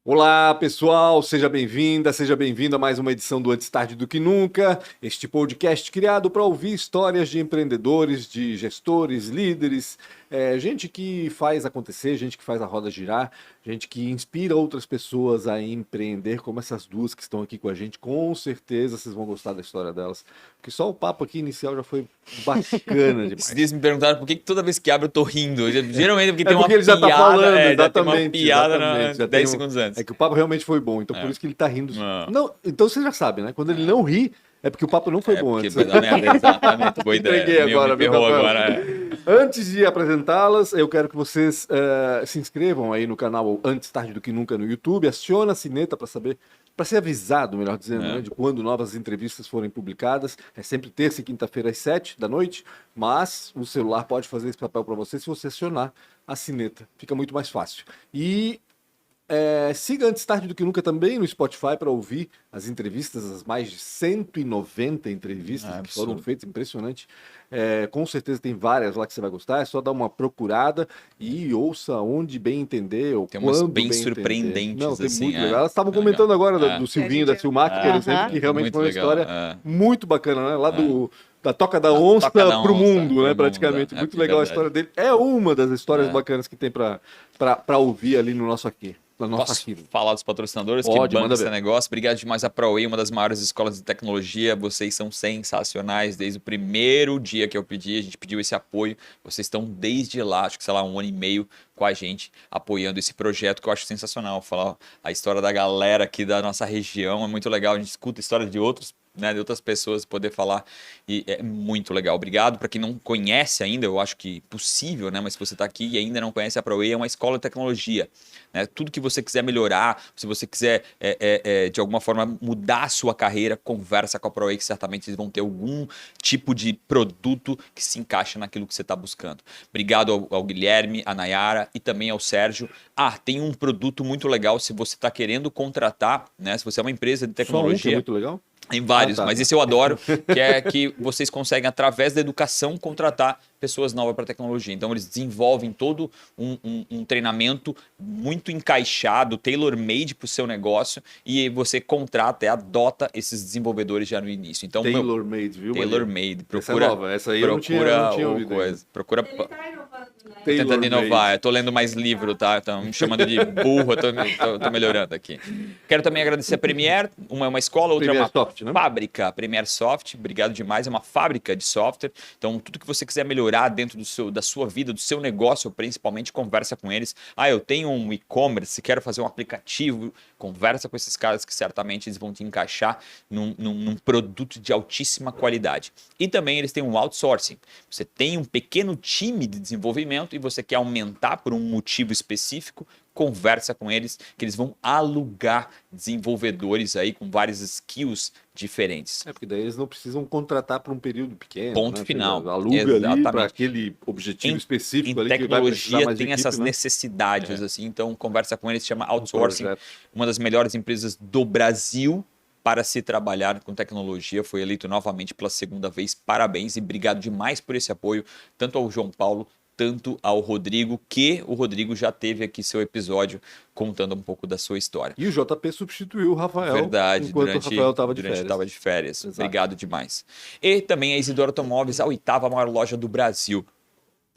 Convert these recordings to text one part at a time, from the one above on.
Olá, pessoal, seja bem-vinda, seja bem-vindo a mais uma edição do Antes Tarde do Que Nunca, este podcast criado para ouvir histórias de empreendedores, de gestores, líderes, gente que faz acontecer, gente que faz a roda girar, gente que inspira outras pessoas a empreender, como essas duas que estão aqui com a gente. Com certeza vocês vão gostar da história delas, porque só o papo aqui inicial já foi bacana Esses demais. dias me perguntaram por que toda vez que abre eu tô rindo. Geralmente porque tem uma Porque ele já tá piada, falando, já tem uma exatamente, piada exatamente. Já 10 tem segundos antes. É que o papo realmente foi bom, então por É. isso que ele tá rindo. Não. Não, então você já sabe, né? Quando ele não ri, é porque o papo não foi É bom porque antes. vai dar merda, exatamente. Boa Entreguei ideia. agora, Me viu, ferrou Rafael? agora. Antes de apresentá-las, eu quero que vocês se inscrevam aí no canal Antes Tarde do Que Nunca no YouTube, aciona a sineta para saber, para ser avisado, melhor dizendo, né, de quando novas entrevistas forem publicadas. É sempre terça e quinta-feira às 7 da noite, mas o celular pode fazer esse papel para você se você acionar a sineta. Fica muito mais fácil. E siga Antes Tarde do Que Nunca também no Spotify para ouvir as entrevistas, as mais de 190 entrevistas que foram Absurdo. feitas, impressionante. Com certeza tem várias lá que você vai gostar, é só dar uma procurada e ouça onde bem entender ou Tem umas quando bem bem entender. surpreendentes, Não, tem assim, muito legal. Elas estavam legal. comentando agora do É. Silvinho, da Silmac, por exemplo, que realmente Muito foi uma legal. história muito bacana, né? Lá da Toca da Da Onça Toca da pro Onça mundo, pro né? mundo, Praticamente. Muito legal a verdade. história dele. É uma das histórias É. bacanas que tem para ouvir ali no nosso aqui. No nosso Posso arquivo. falar dos patrocinadores Pode, que bancam manda esse ver. negócio? Obrigado demais a ProWay, uma das maiores escolas de tecnologia. Vocês são sensacionais. Desde o primeiro dia que eu pedi, a gente pediu esse apoio. Vocês estão desde lá, acho que sei lá, 1 ano e meio com a gente, apoiando esse projeto que eu acho sensacional. Falar a história da galera aqui da nossa região é muito legal. A gente escuta a história de outros, né, de outras pessoas, poder falar, e é muito legal. Obrigado. Para quem não conhece ainda, eu acho que possível, né, mas se você está aqui e ainda não conhece a ProWay, é uma escola de tecnologia, né? Tudo que você quiser melhorar, se você quiser de alguma forma mudar a sua carreira, conversa com a ProWay, que certamente eles vão ter algum tipo de produto que se encaixa naquilo que você está buscando. Obrigado ao Guilherme, à Nayara e também ao Sérgio. Tem um produto muito legal se você está querendo contratar, né, se você é uma empresa de Só um que é tecnologia. muito legal? Tem vários, tá. mas esse eu adoro, que é que vocês conseguem, através da educação, contratar pessoas novas para tecnologia. Então, eles desenvolvem todo um treinamento muito encaixado, tailor-made para o seu negócio, e você contrata e adota esses desenvolvedores já no início. Então, Tailor-made, viu? tailor-made. Essa é nova, essa aí eu não tinha ouvido coisa. Procura. Ele tá inovando, né? Tô tentando inovar, eu tô lendo mais livro, tá? Estão me chamando de burro, eu tô melhorando aqui. Quero também agradecer a Premiere, uma é uma escola, outra é uma Soft, né? fábrica, a Premiere Soft, obrigado demais, é uma fábrica de software. Então, tudo que você quiser melhorar dentro da sua vida, do seu negócio, principalmente, conversa com eles. Eu tenho um e-commerce, quero fazer um aplicativo, conversa com esses caras que certamente eles vão te encaixar num produto de altíssima qualidade. E também eles têm um outsourcing. Você tem um pequeno time de desenvolvimento e você quer aumentar por um motivo específico, conversa com eles, que eles vão alugar desenvolvedores aí com várias skills diferentes. Porque daí eles não precisam contratar por um período pequeno. Ponto né? final. Aluga ali para Exatamente. aquele objetivo específico Em ali que vai precisar tecnologia mais de tem equipe, essas né? necessidades, assim, então conversa com eles, se chama Outsourcing, projeto. uma das melhores empresas do Brasil para se trabalhar com tecnologia, foi eleito novamente pela segunda vez, parabéns e obrigado demais por esse apoio, tanto ao João Paulo, tanto ao Rodrigo, que o Rodrigo já teve aqui seu episódio contando um pouco da sua história. E o JP substituiu o Rafael Verdade, enquanto o Rafael estava de durante férias. estava de férias. Exato. Obrigado demais. E também a Isidoro Automóveis, a 8ª maior loja do Brasil.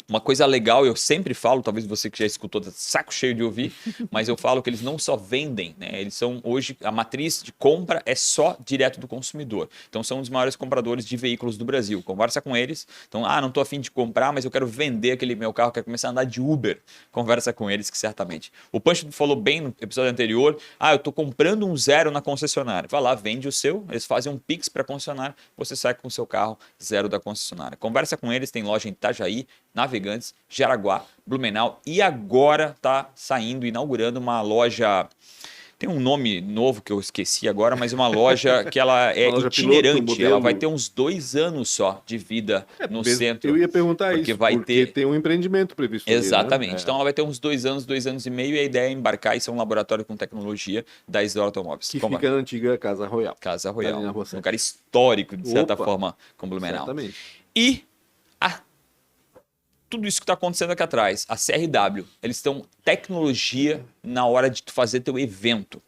Uma coisa legal, eu sempre falo, talvez você que já escutou, tá saco cheio de ouvir, mas eu falo que eles não só vendem, né? Eles são hoje, a matriz de compra é só direto do consumidor. Então são um dos maiores compradores de veículos do Brasil. Conversa com eles. Então, não estou afim de comprar, mas eu quero vender aquele meu carro, quero começar a andar de Uber. Conversa com eles que certamente. O Pancho falou bem no episódio anterior, eu estou comprando um zero na concessionária. Vai lá, vende o seu, eles fazem um Pix para a concessionária, você sai com o seu carro zero da concessionária. Conversa com eles, tem loja em Itajaí, Navegantes, Jaraguá, Blumenau e agora está inaugurando uma loja, tem um nome novo que eu esqueci agora, mas uma loja que ela é loja itinerante, piloto, ela vai ter uns 2 anos só de vida no centro. Eu ia perguntar porque isso, vai porque ter tem um empreendimento previsto. Exatamente. Ali, né? Então ela vai ter uns 2 anos, 2 anos e meio, e a ideia é embarcar e ser um laboratório com tecnologia da Isidoro Automóveis. Que fica na antiga Casa Royal. Casa Ali na Royal. Rua Um 7. lugar histórico, de certa Opa. forma, com Blumenau. Exatamente. E tudo isso que está acontecendo aqui atrás, a CRW, eles estão tecnologia na hora de tu fazer teu evento.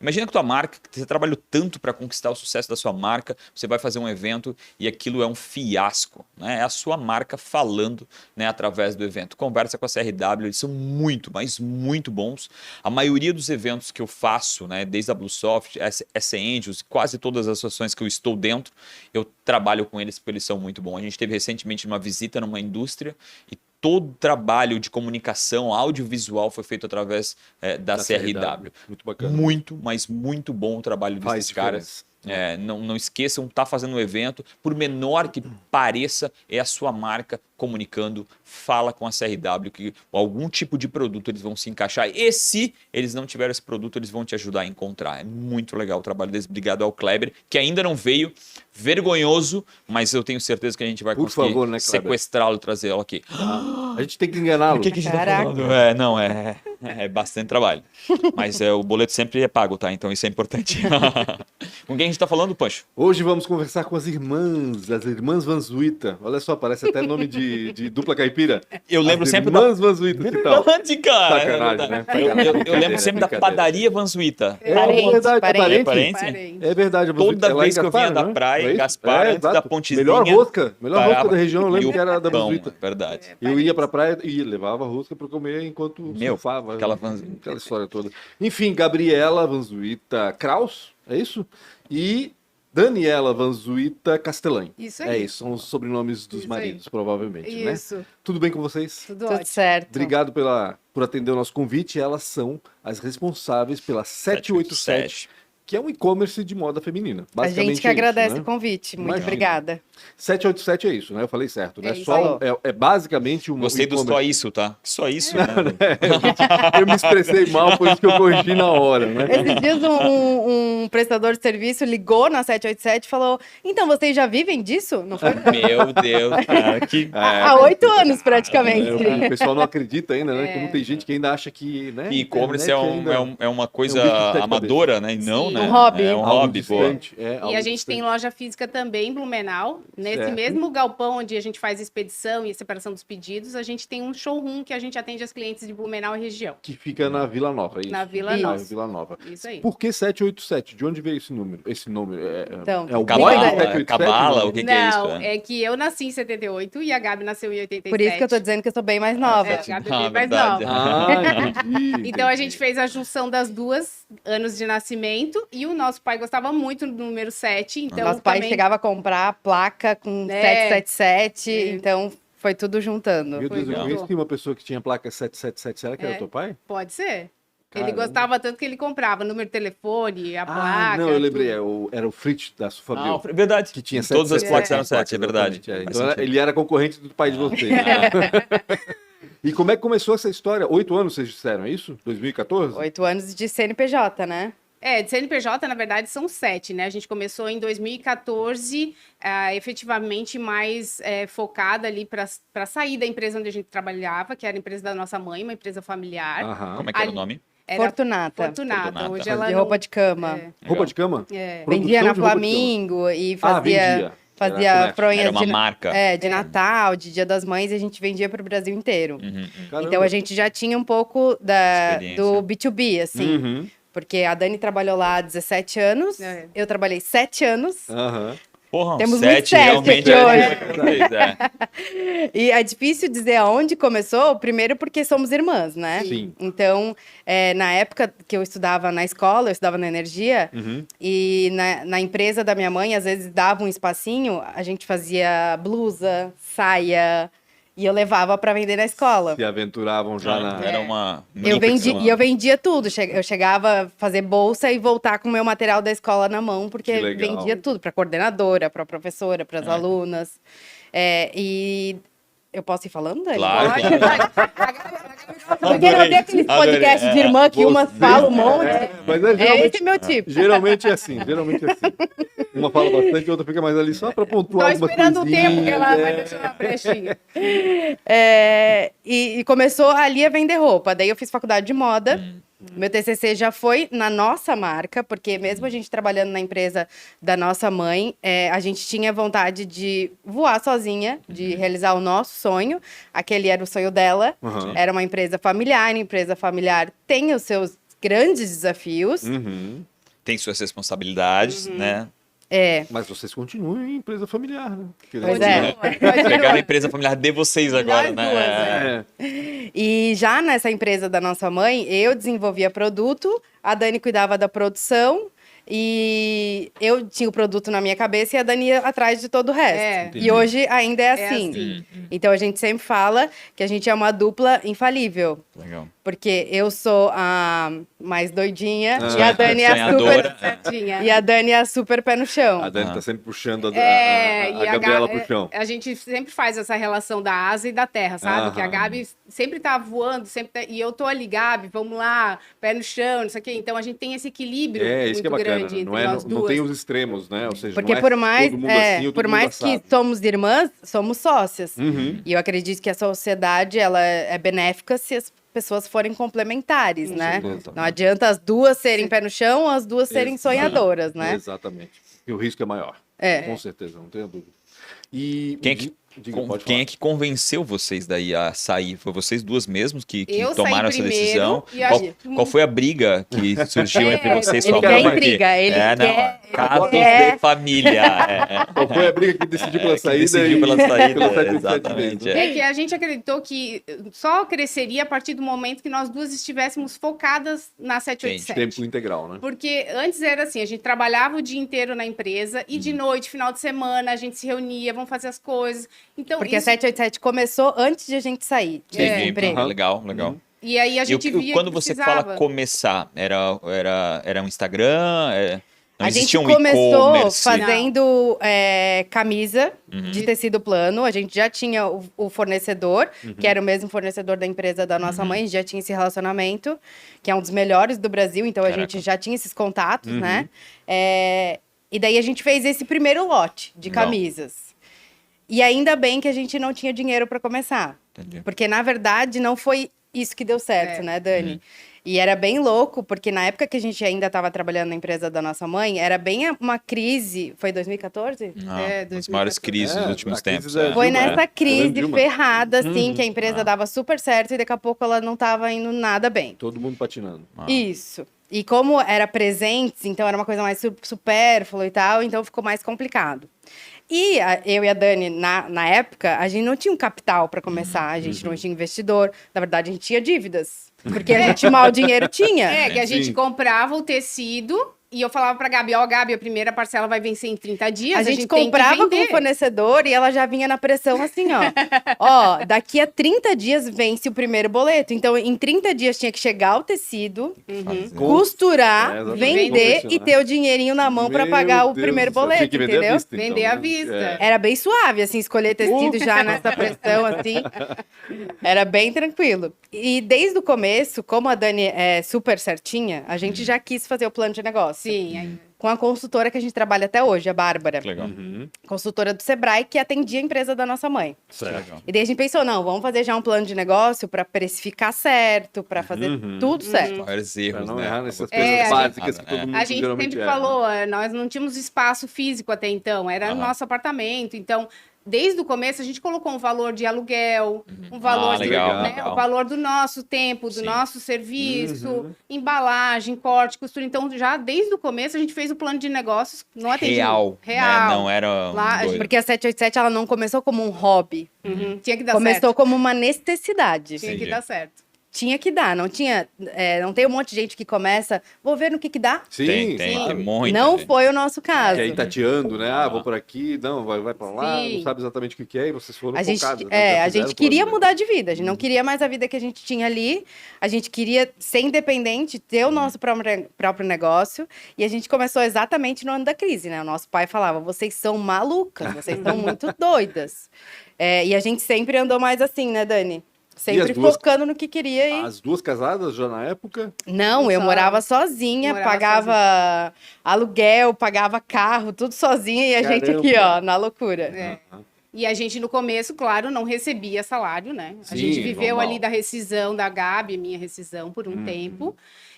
Imagina que tua marca, que você trabalhou tanto para conquistar o sucesso da sua marca, você vai fazer um evento e aquilo é um fiasco, né? É a sua marca falando, né, através do evento. Conversa com a CRW, eles são muito, mas muito bons. A maioria dos eventos que eu faço, né, desde a Bluesoft, SC Angels, quase todas as associações que eu estou dentro, eu trabalho com eles porque eles são muito bons. A gente teve recentemente uma visita numa indústria e todo o trabalho de comunicação audiovisual foi feito através da CRW. Muito bacana. Muito, mas muito bom o trabalho desses caras. Não esqueçam, tá fazendo um evento, por menor que pareça, é a sua marca comunicando, fala com a CRW que algum tipo de produto eles vão se encaixar. E se eles não tiverem esse produto, eles vão te ajudar a encontrar. É muito legal o trabalho deles. Obrigado ao Kleber, que ainda não veio, vergonhoso, mas eu tenho certeza que a gente vai conseguir sequestrá-lo e trazê-lo aqui. A gente tem que enganá-lo. O que a gente tá falando? É bastante trabalho. Mas o boleto sempre é pago, tá? Então isso é importante. Com quem a gente tá falando, Pancho? Hoje vamos conversar com as irmãs Vanzuita. Olha só, parece até nome de dupla caipira. Eu lembro as sempre irmãs Vanzuita. Verdade, cara. Sacanagem, né? Eu lembro sempre da padaria Vanzuita. É Parente. É verdade. Toda vez que eu vinha da praia, em Gaspar, antes da pontezinha. Melhor rosca da região, eu lembro que era da Vanzuita. Verdade. Eu ia pra praia e levava rosca pra comer enquanto surfava. Aquela história toda. Enfim, Gabriela Vanzuita Kraus, é isso? E Daniela Vanzuita Castellani. Isso aí. É isso, são os sobrenomes dos maridos, provavelmente, isso, né? Tudo bem com vocês? Tudo ótimo. Certo. Obrigado por atender o nosso convite. Elas são as responsáveis pela 787, que é um e-commerce de moda feminina. A gente que agradece né? o convite. Muito Imagina. obrigada. 787 é isso, né? Eu falei certo, né? É basicamente um Gostei do só isso, tá? Só isso, né? Eu me expressei mal, por isso que eu corrigi na hora, né? Esses dias um prestador de serviço ligou na 787 e falou: então, vocês já vivem disso? Não foi? Meu Deus, cara. Há 8 anos, praticamente. O pessoal não acredita ainda, né? Como tem gente que ainda acha que... Né, e-commerce é uma coisa amadora, né? E não, né? Um hobby. É um hobby, pô. E a gente tem loja física também em Blumenau. Nesse mesmo galpão onde a gente faz expedição e a separação dos pedidos, a gente tem um showroom que a gente atende as clientes de Blumenau e região. Que fica na Vila Nova, é isso? Na Vila Nova. Vila Nova. Isso aí. Por que 787? De onde veio esse número? Esse nome Então, é o Cabala? O que é isso? Não, é que eu nasci em 78 e a Gabi nasceu em 87. Por isso que eu tô dizendo que eu sou bem mais nova. A Gabi é bem mais nova. Entendi. Então a gente fez a junção das duas anos de nascimento e o nosso pai gostava muito do número 7, então Nosso pai chegava a comprar a placa com 777, então foi tudo juntando. Meu Deus, eu conheci uma pessoa que tinha placa 777, será que era teu pai? Pode ser. Caramba. Ele gostava tanto que ele comprava número de telefone, a placa. Não, eu lembrei, era o Fritz da Sufabil. Verdade. Que tinha todas as placas eram 7, é exatamente, verdade. Então ele era concorrente do pai de vocês. E como é que começou essa história? 8 anos vocês disseram, é isso? 2014? 8 anos de CNPJ, né? De CNPJ, na verdade, são 7, né? A gente começou em 2014, efetivamente mais focada ali para sair da empresa onde a gente trabalhava, que era a empresa da nossa mãe, uma empresa familiar. Como é que era o nome? Fortunata. Hoje ela de roupa de cama. Roupa de cama? Vendia na Flamingo e fazia fronhas era uma marca. De Natal, de Dia das Mães, e a gente vendia para o Brasil inteiro. Caramba. Então a gente já tinha um pouco do B2B, assim. Porque a Dani trabalhou lá há 17 anos, eu trabalhei 7 anos. Porra, temos 7 realmente E é difícil dizer aonde começou, primeiro porque somos irmãs, né? Sim. Então, na época que eu estudava na escola, eu estudava na Energia, e na empresa da minha mãe, às vezes dava um espacinho, a gente fazia blusa, saia, e eu levava para vender na escola. Se aventuravam já na... Era uma... Eu vendia tudo. Eu chegava a fazer bolsa e voltar com o meu material da escola na mão, porque vendia tudo para coordenadora, para professora, para as alunas. E eu posso ir falando, Dani? Claro. Porque não tem aqueles podcasts de irmã que uma fala um monte. Mas esse é meu tipo. Geralmente é assim. Uma fala bastante, a outra fica mais ali só para pontuar algumas coisinhas. Tô esperando o tempo que ela vai deixar uma brechinha. E começou ali a vender roupa. Daí eu fiz faculdade de moda. Meu TCC já foi na nossa marca, porque mesmo a gente trabalhando na empresa da nossa mãe, a gente tinha vontade de voar sozinha, de realizar o nosso sonho. Aquele era o sonho dela. Uhum. Era uma empresa familiar. A empresa familiar tem os seus grandes desafios. Uhum. Tem suas responsabilidades, né? Mas vocês continuam em empresa familiar, né? Pois é. Pegaram a empresa familiar de vocês agora, Nós né? duas, E já nessa empresa da nossa mãe, eu desenvolvia produto, a Dani cuidava da produção e eu tinha o produto na minha cabeça e a Dani ia atrás de todo o resto. Entendi. E hoje ainda é É assim. assim. Então a gente sempre fala que a gente é uma dupla infalível. Legal. Porque eu sou a mais doidinha e Ah. a Dani é a Sonhadora. super. Certinha. E a Dani é a super pé no chão. A Dani tá sempre puxando E a Gabriela pro chão. A gente sempre faz essa relação da asa e da terra, sabe? Que a Aham. Gabi sempre tá voando, e eu tô ali, Gabi, vamos lá, pé no chão, isso aqui. Então a gente tem esse equilíbrio Isso muito que é bacana. grande Não, entre nós não duas. tem os extremos, né? Ou seja, Porque não é por mais, todo mundo assim ou todo por mundo mais que assado. somos irmãs, somos sócias. Uhum. E eu acredito que a sociedade ela é benéfica se as pessoas forem complementares, né? certeza. Não adianta as duas serem pé no chão ou as duas serem Exato. sonhadoras, né? Exatamente. E o risco é maior. É. Com certeza, não tenho dúvida. E Quem é que, diga, pode quem falar. é que convenceu vocês daí a sair? Foi vocês duas mesmos que Eu tomaram saí essa primeiro decisão? e a gente- Qual foi a briga que surgiu entre vocês e Ele sua quer mãe? Porque- intriga, ele não, quer- casos quer- de família. Qual foi a briga que decidiu pela que saída? decidiu e- pela saída, pela 787 exatamente, mesmo? É que a gente acreditou que só cresceria a partir do momento que nós duas estivéssemos focadas na 787. Tempo integral, né? Porque antes era assim, a gente trabalhava o dia inteiro na empresa e de noite, final de semana, a gente se reunia, vamos fazer as coisas. Então, Porque a isso- 787 começou antes de a gente sair desse Entendi. emprego. Ah, legal, legal. E aí a E gente via quando que você precisava. fala começar, era um Instagram? Não A gente existia um começou e-commerce? fazendo camisa Uhum. de tecido plano. A gente já tinha o fornecedor, que era o mesmo fornecedor da empresa da nossa mãe, a gente já tinha esse relacionamento, que é um dos melhores do Brasil, então a Caraca. gente já tinha esses contatos, né? E daí a gente fez esse primeiro lote de Legal. camisas. E ainda bem que a gente não tinha dinheiro para começar. Entendi. Porque, na verdade, não foi isso que deu certo, É. né, Dani? E era bem louco, porque na época que a gente ainda estava trabalhando na empresa da nossa mãe, era bem uma crise. Foi 2014? Ah, É, uma das maiores 2014. crises É, dos últimos a crise tempos. da Foi Dilma, nessa né? crise Dilma. ferrada, assim, que a empresa Ah. dava super certo e daqui a pouco ela não estava indo nada bem. Todo mundo patinando. Ah. Isso. E como era presentes, então era uma coisa mais supérflua e tal, então ficou mais complicado. E eu e a Dani, na época, a gente não tinha um capital para começar, a gente não tinha investidor, na verdade, a gente tinha dívidas. Porque a gente mal dinheiro tinha. É, que a gente Sim. comprava o tecido e eu falava pra Gabi, ó, Gabi, a primeira parcela vai vencer em 30 dias. A gente tem que comprava com vender. o fornecedor e ela já vinha na pressão assim, ó. Ó, daqui a 30 dias vence o primeiro boleto. Então, em 30 dias tinha que chegar o tecido, Fazer. costurar, exatamente. vender e Confeccionar. ter o dinheirinho na mão para Meu pagar o Deus primeiro do céu. Tinha boleto, que vender à entendeu? vista, então, Vender à né? vista. É. Era bem suave, assim, escolher tecido já nessa pressão, assim. Era bem tranquilo. E desde o começo, como a Dani é super certinha, a gente já quis fazer o plano de negócio. Sim, aí- Com a consultora que a gente trabalha até hoje, a Bárbara. Legal. Uhum. Consultora do Sebrae, que atendia a empresa da nossa mãe. Certo. Legal. E daí a gente pensou, não, vamos fazer já um plano de negócio para precificar certo, para fazer tudo certo. Maiores Pra erros, não né? errar nessas É, coisas a básicas gente- que todo mundo A gente geralmente sempre erra. falou, nós não tínhamos espaço físico até então, era Aham. nosso apartamento. Então, desde o começo, a gente colocou um valor de aluguel, um valor, legal, né, legal. o valor do nosso tempo, do Sim. nosso serviço, embalagem, corte, costura. Então, já desde o começo, a gente fez o plano de negócios no atendimento. Real. Real. Né? Não era um Lá, a gente- doido. Porque a 787, ela não começou como um hobby. Tinha que dar Começou certo. como uma necessidade. Tinha que Entendi. dar certo. Tinha que dar, não tinha... não tem um monte de gente que começa, vou ver no que dá. Sim, Tem claro. muito. Não né? foi o nosso caso. Que aí tateando, né? Ah, vou por aqui, não, vai pra lá, Sim. não sabe exatamente o que é, e vocês foram A gente, focados. né? Já a fizeram gente queria plano, né? mudar de vida, a gente não queria mais a vida que a gente tinha ali, a gente queria ser independente, ter o nosso próprio negócio, e a gente começou exatamente no ano da crise, né? O nosso pai falava, vocês são malucas, vocês estão muito doidas. E a gente sempre andou mais assim, né, Dani? Sempre as duas- focando no que queria e... As duas casadas já na época? Não, eu Só- morava sozinha, morava pagava aluguel, pagava carro, tudo sozinha, e a gente aqui, Caramba. ó, na loucura. É. E a gente, no começo, claro, não recebia salário, né? A Sim, gente viveu normal. ali da rescisão da Gabi, minha rescisão, por um tempo.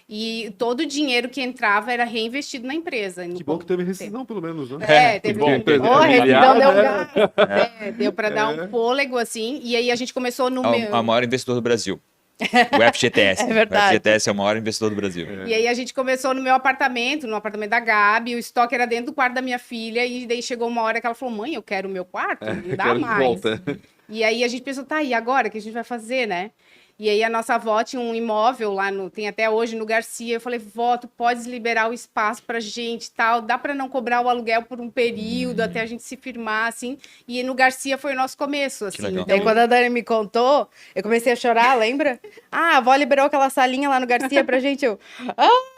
E todo o dinheiro que entrava era reinvestido na empresa. Que bom que teve rescisão, pelo menos, né? Teve bom. um... Empresa Ó, a familiar, rescisão deu né? gás. deu para dar um fôlego, assim. E aí a gente começou no meu... A maior investidor do Brasil. O FGTS. É verdade. O FGTS é o maior investidor do Brasil. E aí a gente começou no meu apartamento, no apartamento da Gabi, o estoque era dentro do quarto da minha filha, e daí chegou uma hora que ela falou, mãe, eu quero o meu quarto, não dá Quero de mais. volta. E aí a gente pensou, tá, e agora? O que a gente vai fazer, né? E aí a nossa avó tinha um imóvel lá, tem até hoje no Garcia, eu falei, vó, tu podes liberar o espaço pra gente e tal, dá pra não cobrar o aluguel por um período, até a gente se firmar, assim, e no Garcia foi o nosso começo, assim. legal. Daí quando a Dani me contou, eu comecei a chorar, lembra? Ah, a avó liberou aquela salinha lá no Garcia pra gente. Eu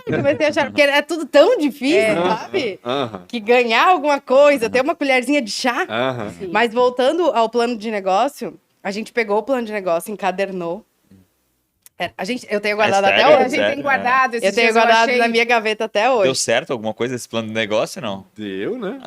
comecei a chorar, porque é tudo tão difícil, sabe? Aham. Que ganhar alguma coisa, ter uma colherzinha de chá. Aham. Sim. Mas voltando ao plano de negócio, a gente pegou o plano de negócio, encadernou. Eu tenho guardado sério? até A hoje. gente Sério? tem guardado, esses Eu tenho dias guardado achei, na minha gaveta até hoje. Deu certo alguma coisa esse plano de negócio, não? Deu, né?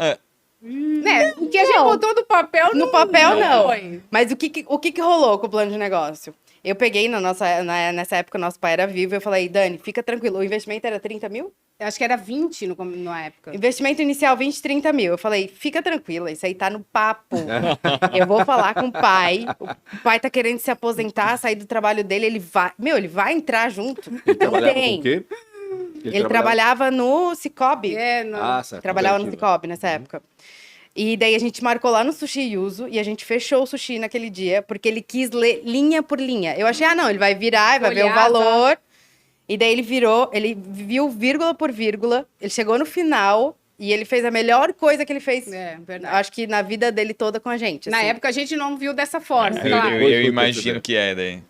né, o que a gente Não. botou no papel No papel, não. foi. Mas o que rolou com o plano de negócio? Eu peguei nessa época, nosso pai era vivo, eu falei, Dani, fica tranquilo, o investimento era 30 mil? Eu acho que era 20 na época. Investimento inicial 20, 30 mil. Eu falei, fica tranquila, isso aí tá no papo. Eu vou falar com o pai. O pai tá querendo se aposentar, sair do trabalho dele, ele vai entrar junto. Ele trabalhava com tem. o quê? Ele trabalhava no Cicobi. No... certo. Trabalhava no cooperativa. Cicobi nessa época. E daí a gente marcou lá no Sushi Yuzu e a gente fechou o sushi naquele dia, porque ele quis ler linha por linha. Eu achei, não, ele vai virar, vai ver o Olhar, valor. E daí ele virou, ele viu vírgula por vírgula, ele chegou no final e ele fez a melhor coisa que ele fez, Verdade. acho que na vida dele toda com a gente. Na assim. época a gente não viu dessa forma, Eu, claro. eu Foi imagino perceber. que é daí.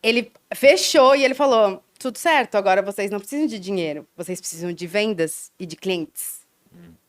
Ele fechou e ele falou, tudo certo, agora vocês não precisam de dinheiro, vocês precisam de vendas e de clientes.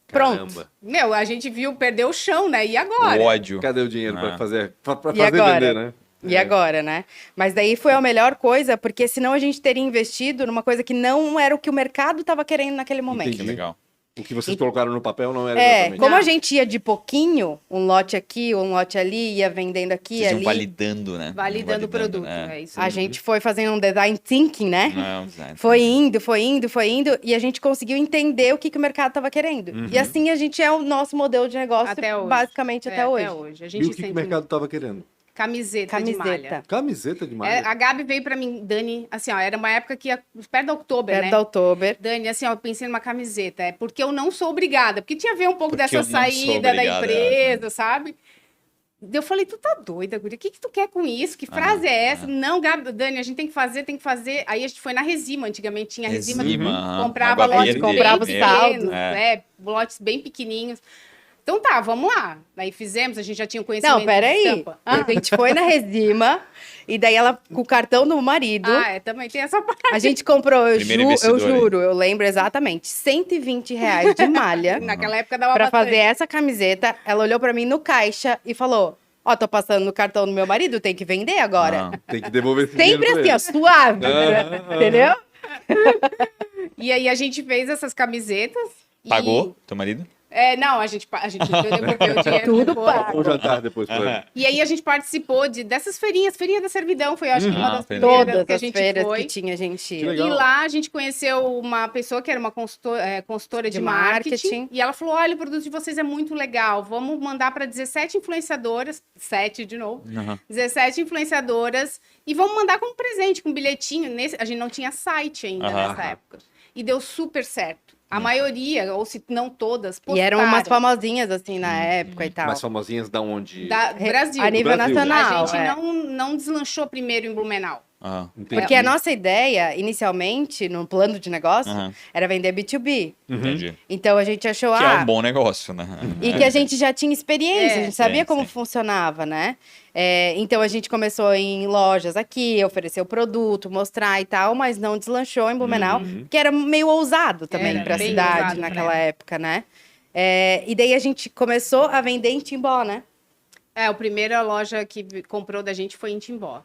Pronto. Caramba. Meu, a gente viu, perdeu o chão, né? E agora? O ódio. Cadê o dinheiro pra Ah. fazer, pra E fazer agora? vender, né? E agora, né? Mas daí foi a melhor coisa, porque senão a gente teria investido numa coisa que não era o que o mercado estava querendo naquele momento. Entendi. Que legal. O que vocês colocaram no papel não era É, exatamente. como a Não. gente ia de pouquinho, um lote aqui, um lote ali, ia vendendo aqui, Vocês iam ali. validando, né? Validando o produto. É. É isso. A gente foi fazendo um design thinking, né? Não, design. Foi indo, e a gente conseguiu entender o que o mercado estava querendo. E assim a gente é o nosso modelo de negócio, Até hoje. basicamente até hoje. A E gente o que o sempre... mercado tava querendo? Camiseta de malha. Camiseta. Camiseta de malha. A Gabi veio pra mim, Dani, assim, ó, era uma época que ia perto da outubro, Perto né? da Oktober. Dani, assim, ó, eu pensei numa camiseta, é porque eu não sou obrigada, porque tinha a ver um pouco Porque dessa eu não sou saída da obrigada, empresa, sabe? Eu falei, tu tá doida, guria, o que tu quer com isso? Que frase é essa? Não, Gabi, Dani, a gente tem que fazer. Aí a gente foi na Resima, antigamente tinha Resima, Resima, comprava Água lotes Verde, bem comprava os pequenos, saldos. lotes bem pequenininhos. Então tá, vamos lá. Daí fizemos, a gente já tinha conhecimento Não, peraí. de estampa. A gente foi na Resima, e daí ela, com o cartão do marido, Também tem essa parte. a gente comprou, Primeiro eu investidor, juro, eu lembro exatamente, R$ 120 de malha Naquela época dava pra bastante. fazer essa camiseta. Ela olhou pra mim no caixa e falou, ó, tô passando no cartão do meu marido, tem que vender agora. Ah. Tem que devolver esse Sempre dinheiro pra assim, ó, suave, entendeu? E aí a gente fez essas camisetas. e- Pagou teu marido? Não, a gente devolveu o dinheiro. Tudo depois. pago. ele. Um jantar depois pra ele. E aí a gente participou dessas feirinhas, feirinha da servidão, foi acho que uma das feirinha. primeiras Todas que a as gente feiras foi. que tinha, a gente... Que legal. E lá a gente conheceu uma pessoa que era uma consultora de De marketing. marketing. E ela falou: olha, o produto de vocês é muito legal. Vamos mandar para 17 influenciadoras, 7 de novo, 17 influenciadoras, e vamos mandar como presente, com um bilhetinho. A gente não tinha site ainda nessa época. E deu super certo. A maioria, ou se não todas, E postaram. eram umas famosinhas, assim, na época e tal. Mais famosinhas da onde? Do Brasil. A nível Brasil. nacional, A gente é. não deslanchou primeiro em Blumenau. Ah. Entendi. Porque a nossa ideia, inicialmente, no plano de negócio, Aham. era vender B2B. Entendi. Então a gente achou, Que é um bom negócio, né? e que a gente já tinha experiência, a gente sabia Sim, como sim. funcionava, né? Então a gente começou em lojas aqui, ofereceu produto, mostrar e tal, mas não deslanchou em Blumenau, que era meio ousado também Era para a bem cidade ousado naquela pra época, né? E daí a gente começou a vender em Timbó, né? A primeira loja que comprou da gente foi em Timbó.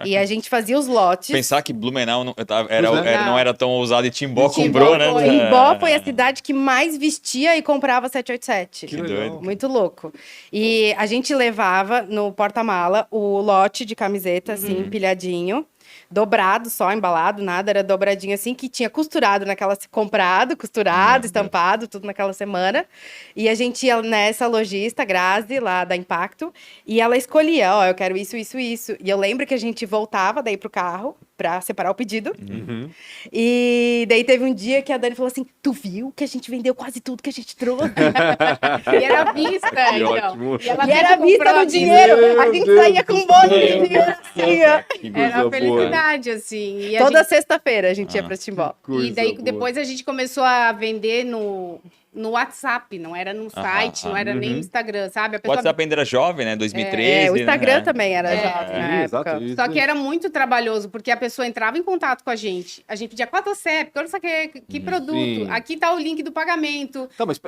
E a gente fazia os lotes. Pensar que Blumenau não é. não era tão ousado e Timbó Timbó comprou, né? foi. Timbó foi a cidade que mais vestia e comprava 787. Que legal. doido. Muito louco. E a gente levava no porta-mala o lote de camiseta, assim, empilhadinho. Dobrado, só embalado, nada, era dobradinho assim, que tinha costurado comprado, costurado, estampado, tudo naquela semana. E a gente ia nessa lojista, Grazi, lá da Impacto, e ela escolhia, ó, eu quero isso, isso, isso. E eu lembro que a gente voltava daí pro carro pra separar o pedido. E daí teve um dia que a Dani falou assim, tu viu que a gente vendeu quase tudo que a gente trouxe? E era à vista, Que então. ótimo. ela E era sempre vista comprou no à vista. dinheiro, a gente Meu saía com um monte de Deus. dinheiro assim, ó. Que Era coisa uma boa. felicidade, assim. E a Toda gente- sexta-feira a gente ia pra Timbó. Coisa E daí boa. depois a gente começou a vender no WhatsApp, não era no site, não era nem no Instagram, sabe? A O pessoa... WhatsApp ainda era jovem, né? 2013. O Instagram né? também era É. jovem na Sim, exato, época. isso Só que aí. era muito trabalhoso, porque a pessoa entrava em contato com a gente pedia qual é o CEP, olha só que produto, Sim. aqui tá o link do pagamento. Tá, mas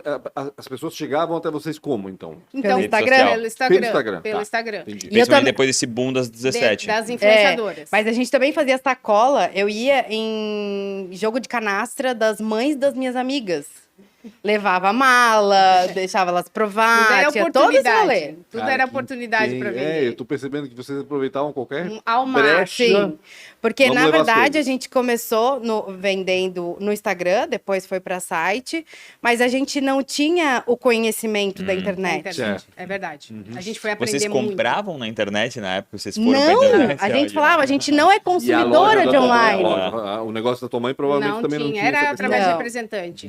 as pessoas chegavam até vocês como, então? Então, Pelo Instagram? Pelo Instagram. Pelo Instagram, Pelo tá. Instagram. Entendi. E eu Principalmente também- depois desse boom das 17. Das influenciadoras. Mas a gente também fazia sacola. Eu ia em jogo de canastra das mães das minhas amigas. Levava mala, deixava elas Tudo provar, era tinha todo esse rolê. oportunidade. Tudo Cara, era que oportunidade para É, eu vender. tô percebendo que vocês aproveitavam qualquer Ao brecha. máximo. Sim, porque Vamos na levar as verdade a coisas. gente começou vendendo no Instagram, depois foi para site, mas a gente não tinha o conhecimento da Na internet. internet. É verdade. A gente foi aprender Vocês muito. compravam na internet na época? Vocês foram Não, pra internet? a gente Olha. falava, a gente não é E a loja consumidora da de tua mãe, online. o negócio da tua mãe provavelmente Não também não tinha, tinha era essa através de Não. representante.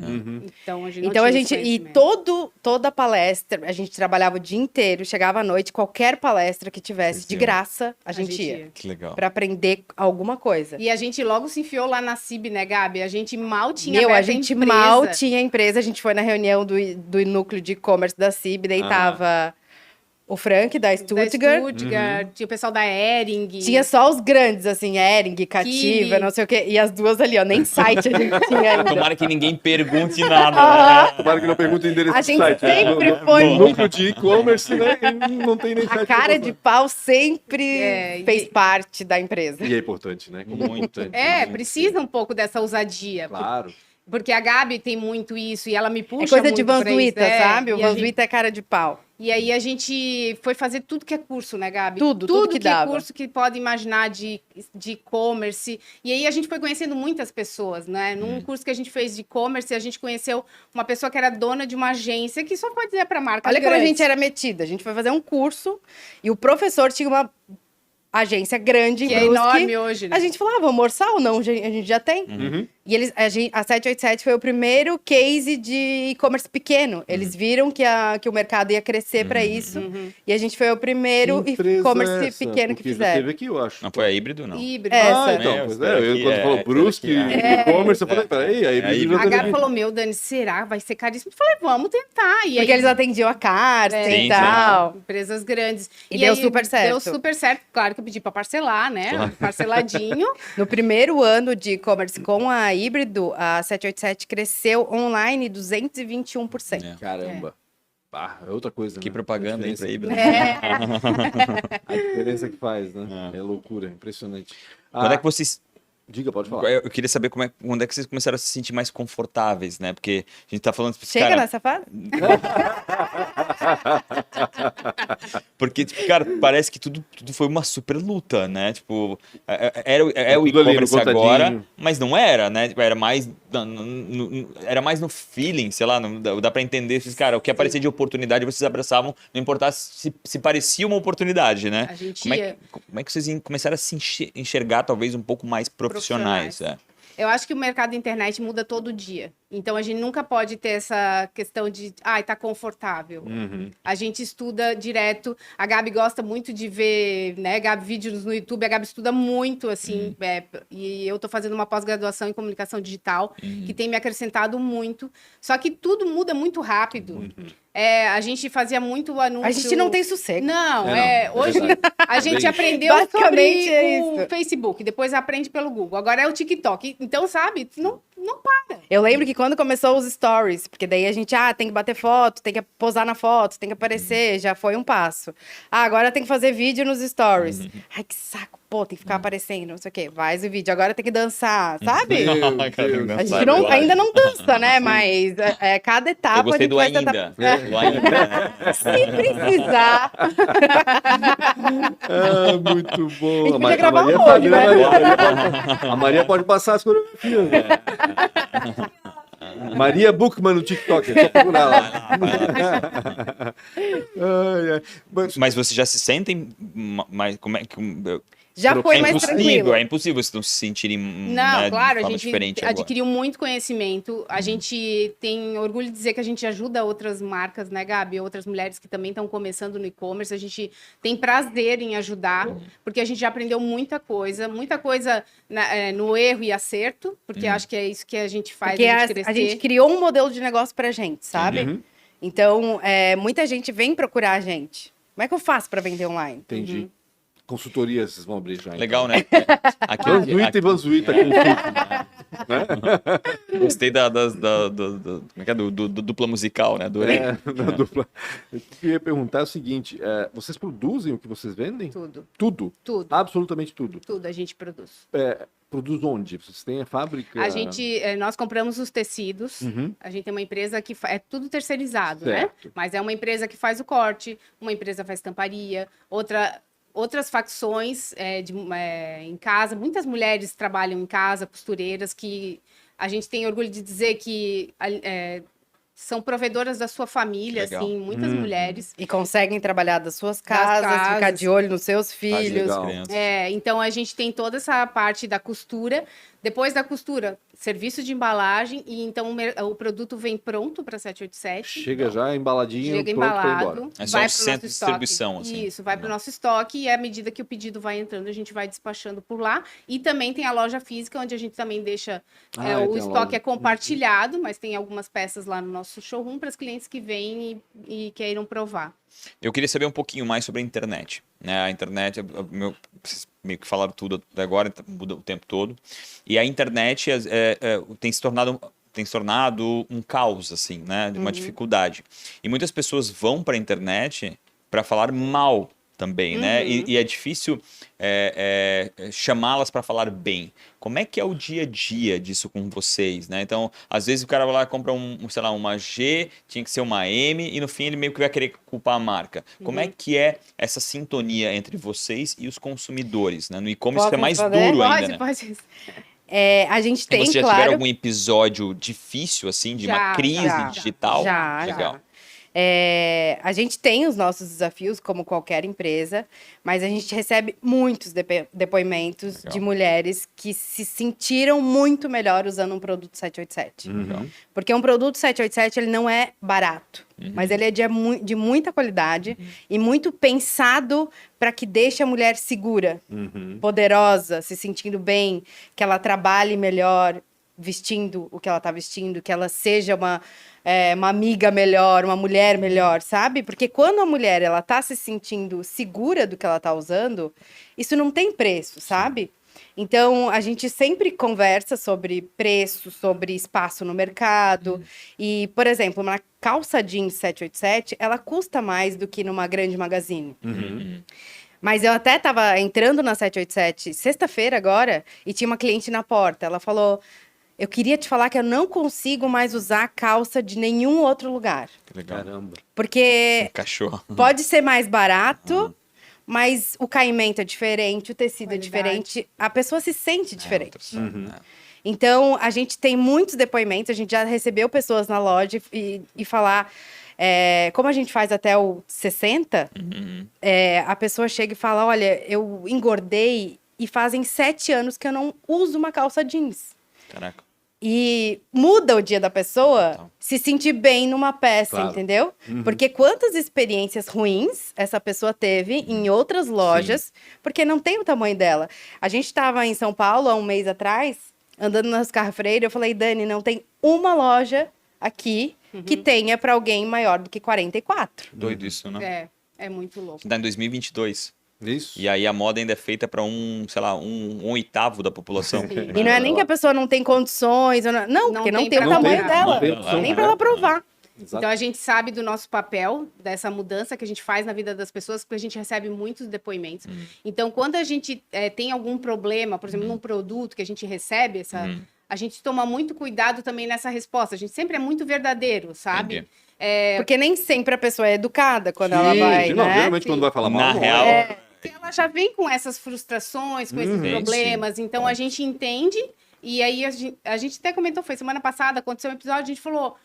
Então a gente não Então a tinha gente, esse e conhecimento. toda palestra, a gente trabalhava o dia inteiro, chegava à noite, qualquer palestra que tivesse Vocês de iam. graça, a gente ia. Que legal. Pra aprender alguma coisa. E a gente logo se enfiou lá na CIB, né, Gabi? A gente mal tinha Meu, a aberto gente empresa. mal tinha empresa, a gente foi na reunião do núcleo de e-commerce da CIB, daí tava o Frank, da Da Stuttgart. tinha o pessoal da Ering. Tinha só os grandes, assim, Ering, Cativa, Kili. não sei o quê. E as duas ali, ó, nem site a gente tinha ainda. Tomara que ninguém pergunte nada. Aham. Tomara que não pergunte o endereço A do gente site. né? sempre No- foi no núcleo de e-commerce, né? E não tem nem A site cara pra de botar. pau sempre É, fez e- parte da empresa. E é importante, né? Como Muito. importante. É, precisa um pouco dessa ousadia. Claro. Porque a Gabi tem muito isso e ela me puxa É coisa muito de pra Vanzuíta, isso, sabe? O E a gente- Vanzuíta é cara de pau. E aí a gente foi fazer tudo que é curso, né, Gabi? Tudo que é dava. curso que pode imaginar de e-commerce. E aí a gente foi conhecendo muitas pessoas, né? Num curso que a gente fez de e-commerce, a gente conheceu uma pessoa que era dona de uma agência que só pode dizer para marca. Olha como a gente era metida. A gente foi fazer um curso e o professor tinha uma agência grande que em é Brusque. enorme hoje, né? A gente falava, vamos orçar ou não? A gente já tem. Uhum. E eles, a 787 foi o primeiro case de e-commerce pequeno. Eles viram que o mercado ia crescer para isso. E a gente foi o primeiro Que empresa e-commerce é essa? pequeno que Porque já fizeram. teve aqui, eu acho. Não foi a híbrido, não. Híbrido. É, Ah, essa. então, É, pois essa é. Eu, daqui quando é- falou essa Brusque daqui e-commerce, eu falei, peraí, aí É já híbrido. A teve Gabi aqui. falou, meu, Dani, será? Vai ser caríssimo? Eu falei, vamos tentar. E Porque aí, eles atendiam a Carsten Sim, e tal. empresas grandes. E deu aí super certo. Deu super certo. Claro que eu pedi para parcelar, né? Claro. Parceladinho. No primeiro ano de e-commerce com a híbrido, a 787 cresceu online 221%. É. Caramba. Ah, é outra coisa, Que né? propaganda A aí pra diferença- híbrido. A diferença que faz, né? É loucura, impressionante. Quando é Ah, que vocês. diga, pode falar. Eu queria saber quando é que vocês começaram a se sentir mais confortáveis, né? Porque a gente tá falando. Chega cara, nessa fase? Porque, tipo, cara, parece que tudo foi uma super luta, né? Tipo, é o Tudo ali no e-commerce contadinho. agora, mas não era, né? Tipo, era mais era mais no feeling, sei lá, dá pra entender. Cara, o que aparecia de oportunidade vocês abraçavam, não importasse se parecia uma oportunidade, né? A gente Como ia. é que vocês começaram a se enxergar, talvez, um pouco mais profissionais? Eu acho que o mercado da internet muda todo dia. Então a gente nunca pode ter essa questão de, tá confortável. Uhum. A gente estuda direto. A Gabi gosta muito de ver, né, Gabi, vídeos no YouTube. A Gabi estuda muito, assim. E eu tô fazendo uma pós-graduação em comunicação digital, que tem me acrescentado muito. Só que tudo muda muito rápido. A gente fazia muito anúncio. A gente não tem sossego. Não, É, não, é hoje verdade. a gente Bem, aprendeu basicamente sobre é o isso. Facebook, depois aprende pelo Google. Agora é o TikTok. Então, sabe, não para. Eu lembro que quando começou os stories, porque daí a gente, tem que bater foto, tem que posar na foto, tem que aparecer, já foi um passo. Agora tem que fazer vídeo nos stories. Ai, que saco. pô, tem que ficar aparecendo, não sei o quê. Faz o vídeo, agora tem que dançar, sabe? Meu Cara, Deus. não A sabe gente não- agora. ainda não dança, né? Mas cada etapa Eu gostei a gente do vai ainda. tentar- Do ainda. Se precisar. Ah, muito bom. A gente podia gravar Maria um sabe, hoje, né, né? A Maria pode passar as coreografias. Né? Maria Bookman no TikTok, é só procurar lá. Ai, ai. Mas vocês já se sentem mais. Como é que. Já foi mais tranquilo. É impossível vocês não se sentirem Não, né, claro, de a forma gente diferente agora. adquiriu muito conhecimento. A gente tem orgulho de dizer que a gente ajuda outras marcas, né, Gabi? Outras mulheres que também estão começando no e-commerce. A gente tem prazer em ajudar, porque a gente já aprendeu muita coisa no erro e acerto, porque acho que é isso que a gente faz, Porque a gente crescer. a gente criou um modelo de negócio pra gente, sabe? Uhum. Então, muita gente vem procurar a gente. Como é que eu faço pra vender online? Entendi. Consultorias vocês vão abrir já. Então. Legal, né? Aqui, Vanzuita e Vanzuita gostei como é que é? Do dupla musical, né? Adorei. na dupla. Eu queria perguntar o seguinte: vocês produzem o que vocês vendem? Tudo, Tudo? tudo, Absolutamente tudo. tudo a gente produz. Produz onde? Vocês têm a fábrica? Nós compramos os tecidos. Uhum. A gente tem uma empresa que é tudo terceirizado, Certo. né? Mas é uma empresa que faz o corte, uma empresa faz estamparia, outras facções em casa. Muitas mulheres trabalham em casa, costureiras, que a gente tem orgulho de dizer que são provedoras da sua família, Legal. assim, muitas mulheres. E conseguem trabalhar das suas casas, ficar casas. de olho nos seus filhos. legal. Então a gente tem toda essa parte da costura. Depois da costura, serviço de embalagem, e então o produto vem pronto para 787. Chega já embaladinho, Chega pronto para ir embora. embalado, É só vai um para o centro nosso de estoque. distribuição, assim. Isso, vai para o nosso estoque e à medida que o pedido vai entrando, a gente vai despachando por lá. E também tem a loja física, onde a gente também deixa Tem a o estoque loja. é compartilhado, mas tem algumas peças lá no nosso showroom para os clientes que vêm e queiram provar. Eu queria saber um pouquinho mais sobre a internet. Né? A internet, vocês meio que falaram tudo até agora, muda o tempo todo. E a internet tem se tornado um caos, assim, né? De uma dificuldade. E muitas pessoas vão para a internet para falar mal também, né? E é difícil chamá-las para falar bem. Como é que é o dia a dia disso com vocês, né? Então, às vezes o cara vai lá e compra sei lá, uma G, tinha que ser uma M, e no fim ele meio que vai querer culpar a marca. Como é que é essa sintonia entre vocês e os consumidores, né? No e-commerce é mais fazer? duro ainda, né? Pode. A gente tem, Vocês já claro... tiveram algum episódio difícil, assim, de uma crise digital? Já. Legal. A gente tem os nossos desafios, como qualquer empresa, mas a gente recebe muitos depoimentos Legal. de mulheres que se sentiram muito melhor usando um produto 787. Legal. Porque um produto 787, ele não é barato, mas ele é de muita qualidade e muito pensado para que deixe a mulher segura, poderosa, se sentindo bem, que ela trabalhe melhor vestindo o que ela está vestindo, que ela seja uma amiga melhor, uma mulher melhor, sabe? Porque quando a mulher ela tá se sentindo segura do que ela tá usando, isso não tem preço, sabe? Então, a gente sempre conversa sobre preço, sobre espaço no mercado. E, por exemplo, uma calça jeans 787, ela custa mais do que numa grande magazine. Mas eu até estava entrando na 787 sexta-feira agora e tinha uma cliente na porta. Ela falou... Eu queria te falar que eu não consigo mais usar calça de nenhum outro lugar. Legal. Caramba. Porque Cachorro. pode ser mais barato, mas o caimento é diferente, o tecido é diferente, a pessoa se sente diferente. Então, a gente tem muitos depoimentos, a gente já recebeu pessoas na loja e falar... como a gente faz até o 60, a pessoa chega e fala, olha, eu engordei e fazem 7 anos que eu não uso uma calça jeans. Caraca. E muda o dia da pessoa Então. se sentir bem numa peça, Claro. entendeu? Porque quantas experiências ruins essa pessoa teve em outras lojas, porque não tem o tamanho dela. A gente estava em São Paulo há um mês atrás, andando nas Oscar Freire, eu falei, Dani, não tem uma loja aqui que tenha para alguém maior do que 44. Doido isso, né? É muito louco. Tá em 2022. Isso. E aí a moda ainda é feita para sei lá, um oitavo da população. Sim. E não é nem que a pessoa não tem condições, não, porque não tem o pra tamanho comprar. dela, Não tem opção, nem né? para ela provar. Exato. Então a gente sabe do nosso papel, dessa mudança que a gente faz na vida das pessoas, porque a gente recebe muitos depoimentos. Então, quando a gente tem algum problema, por exemplo, num produto que a gente recebe, a gente toma muito cuidado também nessa resposta. A gente sempre é muito verdadeiro, sabe? Entendi. Porque nem sempre a pessoa é educada quando ela vai, não, né? geralmente quando vai falar mal, Na não real, é. Porque ela já vem com essas frustrações, com esses Sim, problemas. sim. Então, a gente entende. E aí, a gente até comentou, foi semana passada, aconteceu um episódio, a gente falou...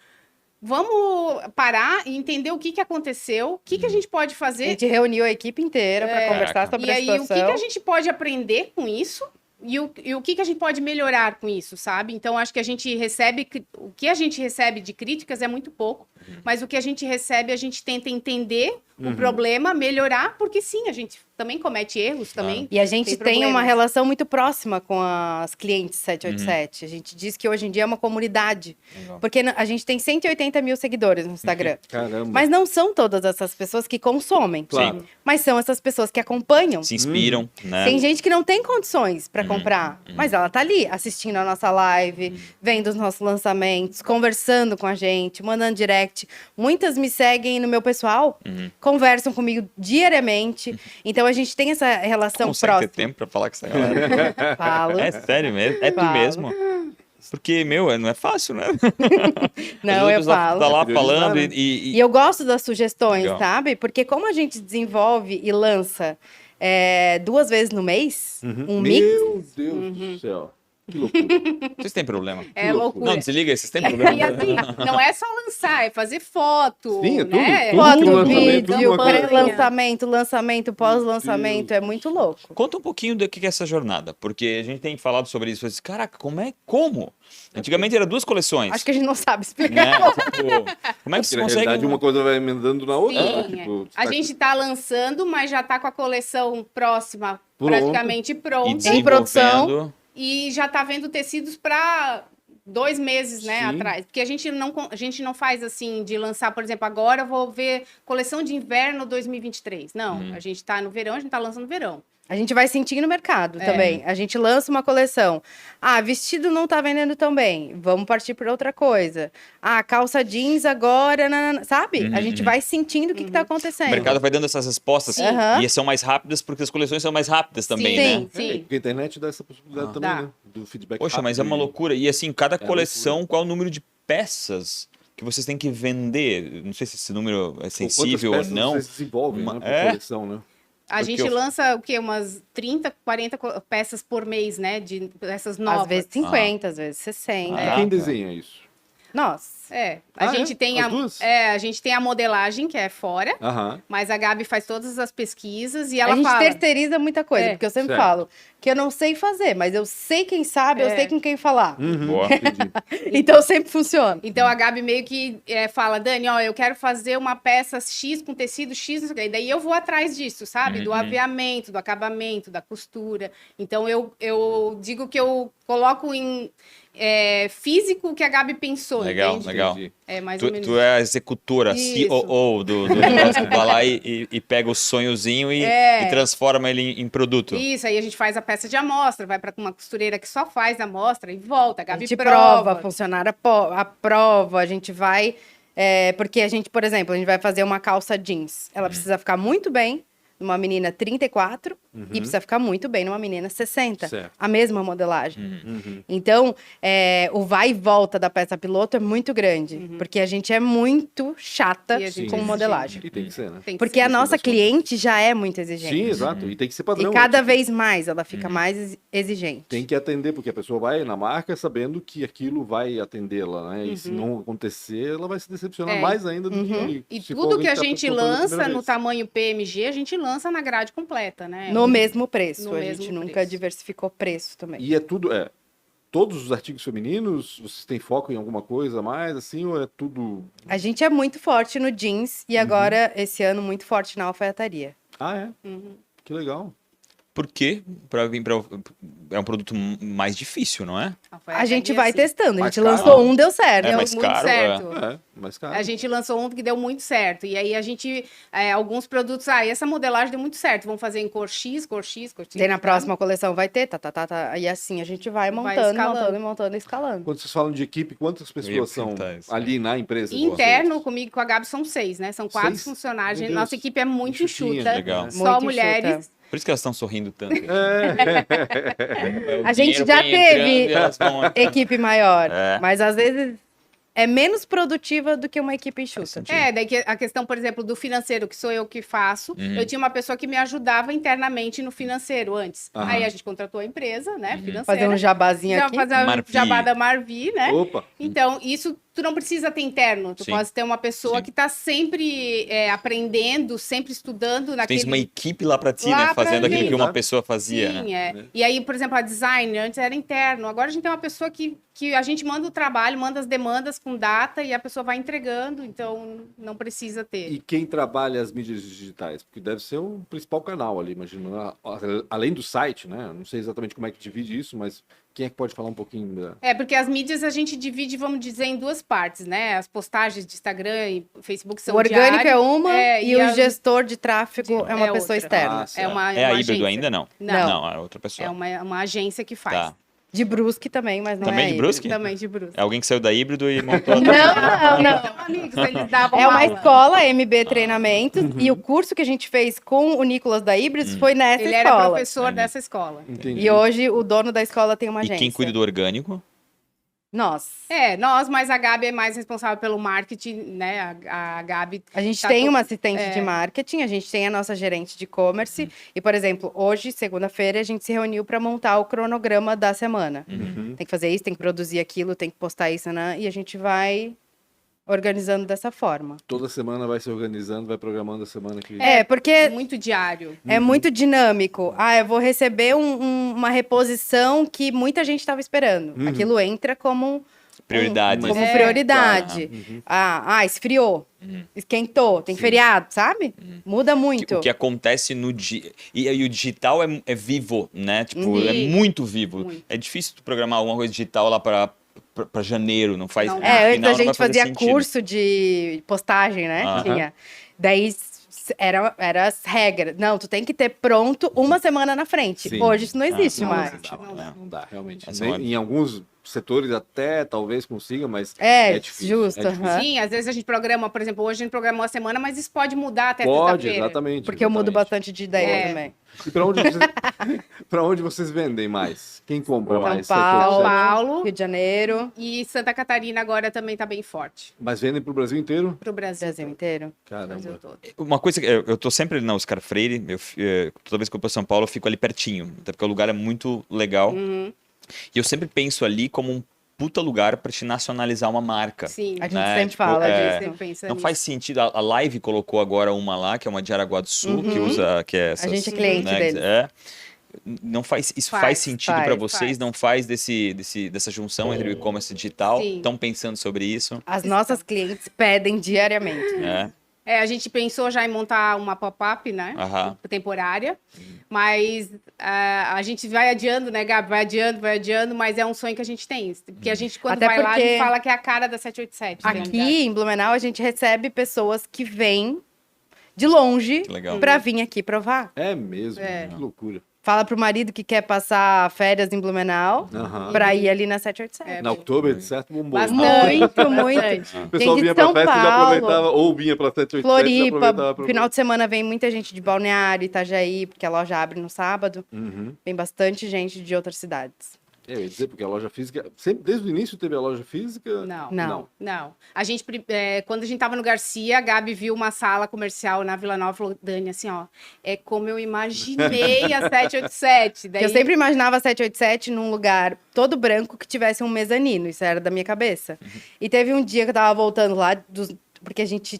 Vamos parar e entender o que aconteceu, o que a gente pode A fazer. gente reuniu a equipe inteira para conversar sobre E a aí, situação. o que a gente pode aprender com isso e o que a gente pode melhorar com isso, sabe? Então, acho que a gente recebe... O que a gente recebe de críticas é muito pouco, mas o que a gente recebe, a gente tenta entender o problema, melhorar, porque sim, a gente também comete erros, também. E a gente tem uma problemas. relação muito próxima com as clientes 787. A gente diz que hoje em dia é uma comunidade. Legal. Porque a gente tem 180 mil seguidores no Instagram. Caramba. Mas não são todas essas pessoas que consomem. Claro. Mas são essas pessoas que acompanham. Se inspiram, né? Tem gente que não tem condições para comprar, mas ela tá ali assistindo a nossa live, vendo os nossos lançamentos, conversando com a gente, mandando direct. Muitas me seguem no meu pessoal, conversam comigo diariamente. Então a gente tem essa relação Consegue próxima. ter tempo pra falar com essa galera? Falo. É sério mesmo? É tu Falo. mesmo? Porque, meu, não é fácil, né? Não, Às eu vezes a pessoa falo. tá lá Priorizar, falando né? E eu gosto das sugestões, Legal. sabe? Porque como a gente desenvolve e lança 2 vezes no mês, um mix, Meu Deus do céu. Que loucura. Vocês têm problema? É loucura. Não, desliga aí, vocês têm E problema? assim, não é só lançar, é fazer foto, Sim, é tudo, né? tudo. foto, lançamento, tudo vídeo, uma coisa. pré-lançamento, lançamento, pós-lançamento, Deus é muito louco. Conta um pouquinho do que é essa jornada, porque a gente tem falado sobre isso. Assim, caraca, como? Antigamente era 2 coleções. Acho que a gente não sabe explicar. Né? Tipo, como é que Porque, vocês na conseguem... realidade, uma coisa vai emendando na outra. Sim, né? Tipo, a gente tá lançando, mas já tá com a coleção próxima, Pronto. praticamente E pronta. Em produção. desenvolvendo. E já tá vendo tecidos para 2 meses, né, Sim. atrás. Porque a gente não faz assim de lançar, por exemplo, agora eu vou ver coleção de inverno 2023. Não, a gente tá no verão, a gente tá lançando no verão. A gente vai sentir no mercado também. A gente lança uma coleção. Ah, vestido não tá vendendo tão bem. Vamos partir para outra coisa. Ah, calça jeans agora, sabe? A gente vai sentindo o que tá acontecendo. O mercado vai dando essas respostas Sim. Aham. e são mais rápidas porque as coleções são mais rápidas também, Sim, né? sim. Porque a internet dá essa possibilidade também, Dá. né? Do feedback Poxa, mas é rápido uma e- loucura. E assim, cada É coleção, qual o número de peças que vocês têm que vender? Não sei se esse número é sensível ou Quantas peças não. vocês desenvolvem, né? Por É. coleção, né? A Porque gente eu- lança o quê? Umas 30, 40 peças por mês, né? De peças novas. Às vezes 50, às vezes 60. Ah. Quem desenha isso? Nossa. A Ah, gente é? tem As duas? a gente tem a modelagem, que é fora, Aham. mas a Gabi faz todas as pesquisas e A ela gente fala. terceiriza muita coisa, É. porque eu sempre Certo. falo que eu não sei fazer, mas eu sei quem sabe, eu É. sei com quem falar. Boa. Entendi. Então sempre funciona. Então a Gabi meio que fala, Dani, ó, eu quero fazer uma peça X com tecido X, não sei o quê. E daí eu vou atrás disso, sabe? Do aviamento, do acabamento, da costura. Então eu digo que eu coloco em físico o que a Gabi pensou, Legal, entende? legal. Entendi. É mais ou Tu, menos. tu é a executora, Isso. COO do negócio, que vai lá e pega o sonhozinho e transforma ele em produto. Isso, aí a gente faz a peça de amostra, vai para uma costureira que só faz a amostra e volta. A A Gabi gente prova. prova, funcionária aprova, a gente vai... porque a gente, por exemplo, a gente vai fazer uma calça jeans. Ela precisa ficar muito bem numa menina 34 e precisa ficar muito bem numa menina 60. Certo. A mesma modelagem. Uhum. Então, o vai e volta da peça piloto é muito grande. Porque a gente é muito chata E a gente com exige. modelagem. E tem que ser, né? Tem que Porque ser. a nossa das contas. cliente já é muito exigente. Sim, exato. E tem que ser padrão. E cada né? vez mais ela fica mais exigente. Tem que atender, porque a pessoa vai na marca sabendo que aquilo vai atendê-la, né? E se não acontecer, ela vai se decepcionar É. mais ainda do que... E se for tudo alguém que a tá gente comprando a lança primeira no vez. tamanho PMG, a gente lança na grade completa, né? No mesmo preço. No A mesmo gente nunca preço. diversificou preço também. E é tudo... Todos os artigos femininos, vocês têm foco em alguma coisa a mais, assim, ou é tudo... A gente é muito forte no jeans e agora, esse ano, muito forte na alfaiataria. Ah, é? Uhum. Que legal. Porque é um produto mais difícil, não é? A gente vai testando. A Mais gente caro. lançou um, deu certo. É Deu mais muito caro, certo. mais caro. A gente lançou um que deu muito certo. E aí a gente, alguns produtos, essa modelagem deu muito certo. Vamos fazer em cor X, cor X, cor X. Daí na sabe? próxima coleção vai ter, E assim a gente vai montando, montando e escalando. Quando vocês falam de equipe, quantas pessoas são ali na empresa? de Interno, vocês? comigo com a Gabi são 6, né? São 4 6? funcionários. Meu Deus. Nossa equipe é muito Enxutinha, enxuta. legal. Só Muito mulheres. enxuta. Por isso que elas estão sorrindo tanto. A gente já teve equipe maior, mas às vezes é menos produtiva do que uma equipe enxuta. Daí a questão, por exemplo, do financeiro, que sou eu que faço, eu tinha uma pessoa que me ajudava internamente no financeiro antes. Aham. Aí a gente contratou a empresa, né, financeira. Fazer um jabazinho Já aqui. fazer o Marvi. jabá da Marvi, né? Opa! Então, isso tu não precisa ter interno. Tu Sim. pode ter uma pessoa Sim. que está sempre aprendendo, sempre estudando naquele... Tens uma equipe lá pra ti, Lá né? Fazendo pra aquilo mim. que uma pessoa fazia, Sim, né? E aí, por exemplo, a design antes era interno. Agora a gente tem uma pessoa que a gente manda o trabalho, manda as demandas com data e a pessoa vai entregando. Então, não precisa ter. E quem trabalha as mídias digitais? Porque deve ser o principal canal ali, imagino. Além do site, né? Não sei exatamente como é que divide isso, mas quem é que pode falar um pouquinho da... Porque as mídias a gente divide, vamos dizer, em duas partes, né? As postagens de Instagram e Facebook são O orgânico diárias, é uma e o a- gestor de tráfego é uma é pessoa outra. externa. Ah, sim. É uma É a uma híbrido agência. ainda, não? Não. Não, é outra pessoa. É uma agência que faz. Tá. De Brusque também, mas não Também é de híbrido. Brusque? Também de Brusque. É alguém que saiu da híbrido e montou a... Não. São amigos, eles davam É uma aula. escola MB Treinamentos e o curso que a gente fez com o Nicolas da Híbridos foi nessa Ele era escola. professor dessa escola. Entendi. E hoje o dono da escola tem uma E agência. quem cuida do orgânico? Nós. Mas a Gabi é mais responsável pelo marketing, né? A Gabi... A gente tá tem to- uma assistente de marketing, a gente tem a nossa gerente de e-commerce. E, por exemplo, hoje, segunda-feira, a gente se reuniu para montar o cronograma da semana. Tem que fazer isso, tem que produzir aquilo, tem que postar isso, né? E a gente vai organizando dessa forma. Toda semana vai se organizando, vai programando a semana que... Porque Muito diário. é muito dinâmico. Eu vou receber uma reposição que muita gente estava esperando. Aquilo entra como Prioridade. como prioridade. Esfriou, esquentou, tem feriado, sabe? Muda muito. O que acontece no dia. E o digital é vivo, né? Tipo, é Sim. muito vivo. Muito. É difícil tu programar alguma coisa digital lá pra janeiro, não faz. Não. no Antes final a não vai gente fazer fazia sentido. curso de postagem, né? Aham. Tinha. Daí era as regras. Não, tu tem que ter pronto uma semana na frente. Sim. Hoje isso não existe não, mais. Não dá, realmente. Essa Nem- hora. em alguns setores até talvez consiga, mas É, difícil. justo, é difícil. aham. Sim, às vezes a gente programa, por exemplo, hoje a gente programou a semana, mas isso pode mudar até Pode, sexta-feira. exatamente. Porque eu mudo exatamente. bastante de ideia É. também. E para onde, pra onde vocês vendem mais? Quem compra São mais? Paulo, São Paulo. Rio de Janeiro, E Santa Catarina agora também tá bem forte Mas vendem pro Brasil inteiro? pro Brasil. Brasil inteiro. Brasil Caramba. todo. Uma coisa que eu tô sempre na Oscar Freire, toda vez que eu vou para São Paulo, eu fico ali pertinho, até porque o lugar é muito legal. Uhum. E eu sempre penso ali como um puta lugar para te nacionalizar uma marca. Sim. A gente Né? sempre Tipo, fala é, disso. Você pensa Não nisso. faz sentido. A Live colocou agora uma lá, que é uma de Araguá do Sul, que usa. Que é essas, gente é cliente deles. Não faz, isso Faz, faz sentido para faz, vocês? faz. Não faz dessa junção entre o e-commerce digital? Sim. Estão pensando sobre isso? As nossas clientes pedem diariamente. É. A gente pensou já em montar uma pop-up, né? Aham. Temporária. Mas a gente vai adiando, né, Gabi? Vai adiando, mas é um sonho que a gente tem. Porque a gente, quando Até vai lá, a porque gente fala que é a cara da 787. tem um lugar. Aqui em Blumenau, a gente recebe pessoas que vêm de longe Que legal. pra vir aqui provar. É mesmo, É. que loucura. Fala pro marido que quer passar férias em Blumenau Aham. pra ir ali na 787. É, Na Oktober, de certo, bombou. Bastante. Muito, muito. Bastante. O pessoal Gente de vinha pra São festa e já Paulo, aproveitava, ou vinha pra 787 e já aproveitava Floripa, pra... final de semana vem muita gente de Balneário, Itajaí, porque a loja abre no sábado. Uhum. Vem bastante gente de outras cidades. Eu ia dizer, porque a loja física... Sempre, desde o início teve a loja física? Não. Não. A gente, quando a gente tava no Garcia, a Gabi viu uma sala comercial na Vila Nova e falou, Dani, assim, ó, é como eu imaginei a 787. Daí, Eu sempre imaginava a 787 num lugar todo branco que tivesse um mezanino, isso era da minha cabeça. E teve um dia que eu tava voltando lá, porque a gente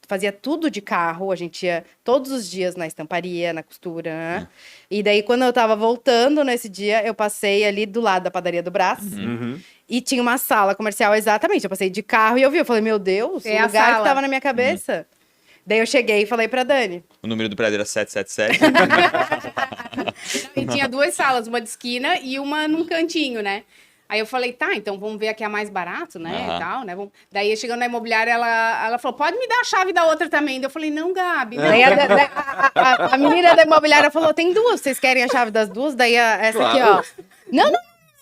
fazia tudo de carro, a gente ia todos os dias na estamparia, na costura, né? E daí, quando eu tava voltando nesse dia, eu passei ali do lado da padaria do Brás. Uhum. E tinha uma sala comercial, exatamente. Eu passei de carro e eu falei, meu Deus, É o a lugar que sala. tava na minha cabeça. Daí eu cheguei e falei pra Dani. O número do prédio era 777. E tinha duas salas, uma de esquina e uma num cantinho, né? Aí eu falei, tá, então vamos ver a que é mais barato, né, Aham. e tal, né? Daí, chegando na imobiliária, ela falou, pode me dar a chave da outra também. Daí eu falei, não, Gabi, não. Daí a menina da imobiliária falou: tem duas, vocês querem a chave das duas? Daí essa aqui, ó. Não,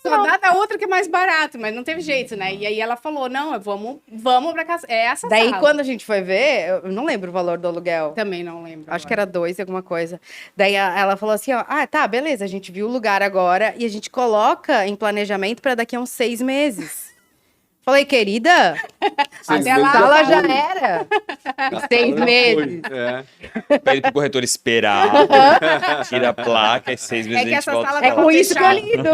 Só dá da outra que é mais barato, mas não teve jeito, né? E aí ela falou, não, vamos pra casa. É essa Daí, sala. quando a gente foi ver, eu não lembro o valor do aluguel. Também não lembro. Acho que agora. era 2 alguma coisa. Daí ela falou assim, ó, tá, beleza, a gente viu o lugar agora e a gente coloca em planejamento para daqui a uns 6 meses. Falei, querida, Até a lá, sala tá. já era. A 6 sala já meses. foi, é. Pede pro corretor esperar, tira a placa e 6 meses É que a gente essa volta. sala pra É lá. tava com isso que eu fechada. lido.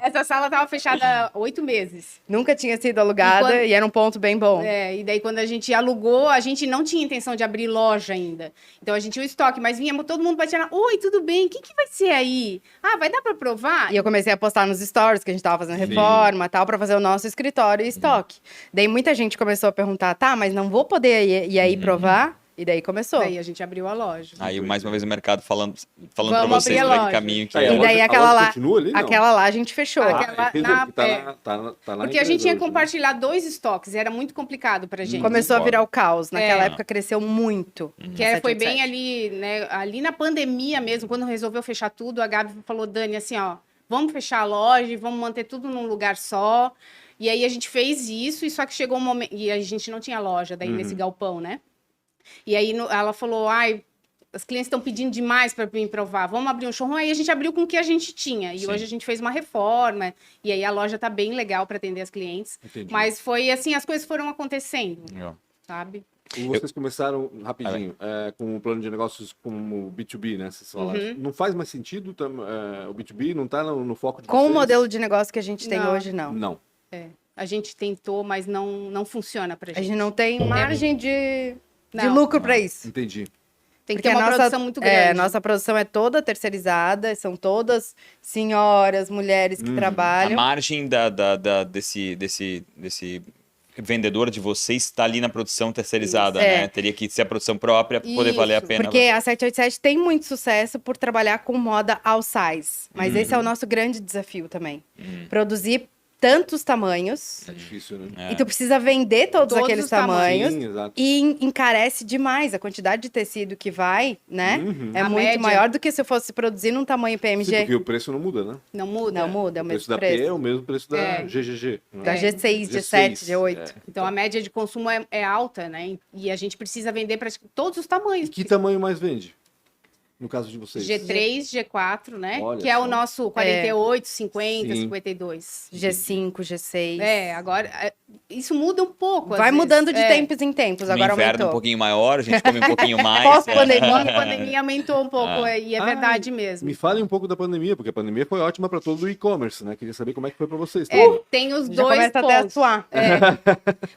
Essa sala tava fechada 8 meses. Nunca tinha sido alugada E quando- e era um ponto bem bom. E daí quando a gente alugou, a gente não tinha intenção de abrir loja ainda. Então a gente tinha o estoque, mas vinha todo mundo batendo, oi, tudo bem? O que vai ser aí? Ah, vai dar pra provar? E eu comecei a postar nos stories que a gente tava fazendo reforma e tal, pra fazer o nosso escritório e estoque. Daí muita gente começou a perguntar, tá, mas não vou poder ir aí provar? E daí começou. Daí a gente abriu a loja. Aí, mais uma vez, o mercado falando pra Vamos vocês abrir a por que loja. caminho que Aí, é. a E daí loja- a aquela loja lá- continua ali, não? Aquela lá a gente fechou. Aquela- entendi, na- porque tá é. na Porque a gente empresa ia hoje, né? compartilhar 2 estoques, era muito complicado pra gente. Começou a virar o caos. Naquela É. época cresceu muito. Que a foi bem 787. ali, né? Ali na pandemia mesmo, quando resolveu fechar tudo, a Gabi falou, Dani, assim, ó, vamos fechar a loja e vamos manter tudo num lugar só. E aí a gente fez isso, e só que chegou um momento. E a gente não tinha loja daí nesse galpão, né? E aí ela falou, ai, os clientes estão pedindo demais para mim provar, vamos abrir um showroom. Aí a gente abriu com o que a gente tinha. E Sim. hoje a gente fez uma reforma, e aí a loja tá bem legal para atender as clientes. Entendi. Mas foi assim, as coisas foram acontecendo, Ó. sabe? E vocês começaram, rapidinho, com um plano de negócios como B2B, né? Vocês falaram. Não faz mais sentido o B2B? Não tá no foco de Com o vocês? modelo de negócio que a gente tem Não. hoje, não. Não. A gente tentou, mas não funciona pra A gente. gente não tem margem de Não. lucro para isso. Entendi. Tem que Porque ter uma produção muito grande. É, nossa produção é toda terceirizada, são todas senhoras, mulheres que A trabalham. margem desse vendedor de vocês está ali na produção terceirizada, Isso. né? Teria que ser a produção própria para poder valer a Isso, pena. Porque a 787 tem muito sucesso por trabalhar com moda all size. Mas esse é o nosso grande desafio também. Produzir tantos tamanhos. É difícil, né? É. E tu precisa vender todos Todos aqueles os tamanhos. tamanhos. Sim, exato. E encarece demais a quantidade de tecido que vai, né? É A muito média- maior do que se eu fosse produzir num tamanho Sim, PMG. porque o preço não muda, né? Não muda. Não muda, é o O preço mesmo da P é preço. o mesmo preço da É. GGG. né? Da G6, G6, G7, G8. Então a média de consumo é alta, né? E a gente precisa vender para todos os tamanhos. E que tamanho mais vende? No caso de vocês? G3, G4, né? Olha que é só. o nosso 48, 50, Sim. 52. G5, G6. Agora isso muda um pouco. às Vai vezes. mudando de tempos em tempos, No agora inverno aumentou. um pouquinho maior, a gente come um pouquinho mais. Pós-pandemia. A pandemia aumentou um pouco, e é verdade mesmo. Me fale um pouco da pandemia, porque a pandemia foi ótima para todo o e-commerce, né? Queria saber como é que foi para vocês. Tem os Já dois começa até a pontos. suar.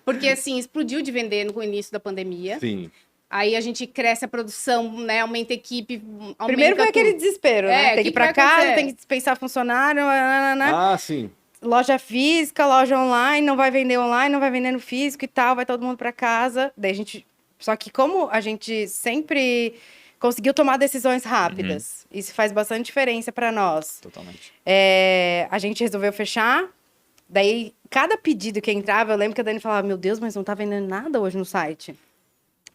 Porque assim, explodiu de vender no início da pandemia. Sim. Aí a gente cresce a produção, né? Aumenta a equipe, aumenta Primeiro foi aquele tudo. desespero, né? É, Tem que que ir pra vai casa, acontecer? tem que dispensar funcionário, né? Ah, sim. Loja física, loja online, não vai vender online, não vai vender no físico e tal, vai todo mundo pra casa. Daí a gente... Só que como a gente sempre conseguiu tomar decisões rápidas, isso faz bastante diferença pra nós. Totalmente. A gente resolveu fechar. Daí, cada pedido que entrava, eu lembro que a Dani falava, meu Deus, mas não tá vendendo nada hoje no site.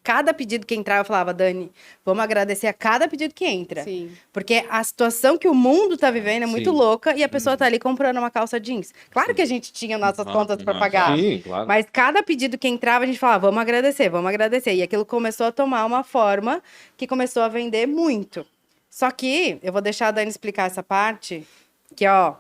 Cada pedido que entrava, eu falava, Dani, vamos agradecer a cada pedido que entra. Sim. Porque a situação que o mundo tá vivendo é muito Sim. louca e a pessoa tá ali comprando uma calça jeans. Claro que a gente tinha nossas contas para pagar. Sim, claro. Mas cada pedido que entrava, a gente falava, vamos agradecer, vamos agradecer. E aquilo começou a tomar uma forma que começou a vender muito. Só que, eu vou deixar a Dani explicar essa parte, que ó,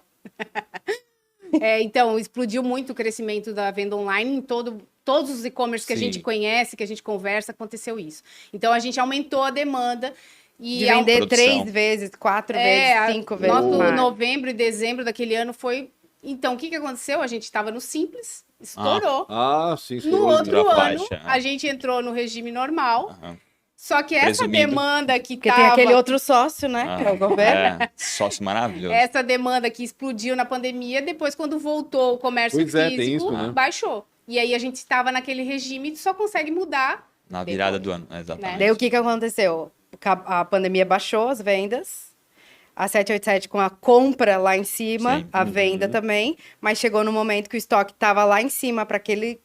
Então, explodiu muito o crescimento da venda online em todos os e-commerce que a Sim. gente conhece, que a gente conversa, aconteceu isso. Então, a gente aumentou a demanda. E de vender produção. 3 vezes, 4 É, vezes, 5 vezes. nosso mais. novembro e dezembro daquele ano foi... Então, o que aconteceu? A gente estava no Simples, estourou. Ah, sim. isso No foi outro Estourou a ano, faixa. a gente entrou no regime normal. Aham. Só que essa Presumindo. demanda que Porque tem estava... aquele outro sócio, né? Que é o governo. Sócio maravilhoso. Essa demanda que explodiu na pandemia, depois, quando voltou o comércio Pois é, físico, tem isso, né? baixou. E aí a gente estava naquele regime e só consegue mudar. Na virada do ano, exatamente. Né? Daí o que aconteceu? A pandemia baixou as vendas, a 787 com a compra lá em cima, Sim. a venda também, mas chegou no momento que o estoque estava lá em cima para aquele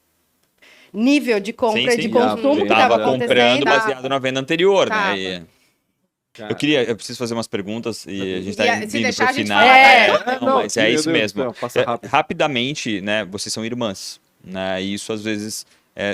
nível de compra e de consumo que estava Tava comprando acontecendo. baseado na venda anterior, Tava. né? E Cara, eu preciso fazer umas perguntas e a gente tá E, se indo deixar, pro a gente final. fala. Não, mas é meu isso Deus do mesmo. céu, passa rápido. Rapidamente, né? Vocês são irmãs, né? E isso às vezes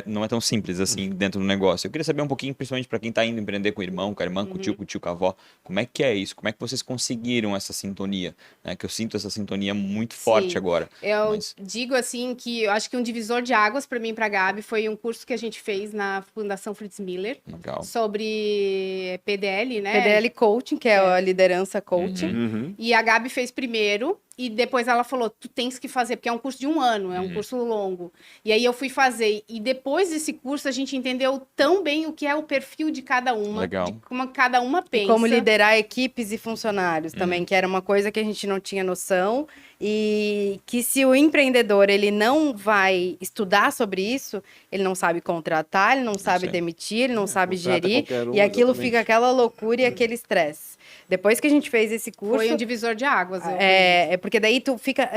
não é tão simples assim dentro do negócio. Eu queria saber um pouquinho, principalmente para quem tá indo empreender com o irmão, com a irmã, com o tio, com a avó, como é que é isso? Como é que vocês conseguiram essa sintonia? Né? Que eu sinto essa sintonia muito forte Sim. agora. Eu Mas- digo assim que eu acho que um divisor de águas para mim e para a Gabi foi um curso que a gente fez na Fundação Fritz Miller Legal. sobre PDL, né? PDL Coaching, que é a liderança coaching. Uhum. E a Gabi fez primeiro e depois ela falou, tu tens que fazer, porque é um curso de 1 ano, é um curso longo. E aí eu fui fazer e depois desse curso a gente entendeu tão bem o que é o perfil de cada uma, Legal. de como cada uma pensa. E como liderar equipes e funcionários também, que era uma coisa que a gente não tinha noção. E que se o empreendedor ele não vai estudar sobre isso, ele não sabe contratar, ele não sabe sei. demitir, ele não sabe contrata gerir. qualquer um, E aquilo exatamente. fica aquela loucura e aquele estresse. Depois que a gente fez esse curso. Foi um divisor de águas. eu É porque daí tu fica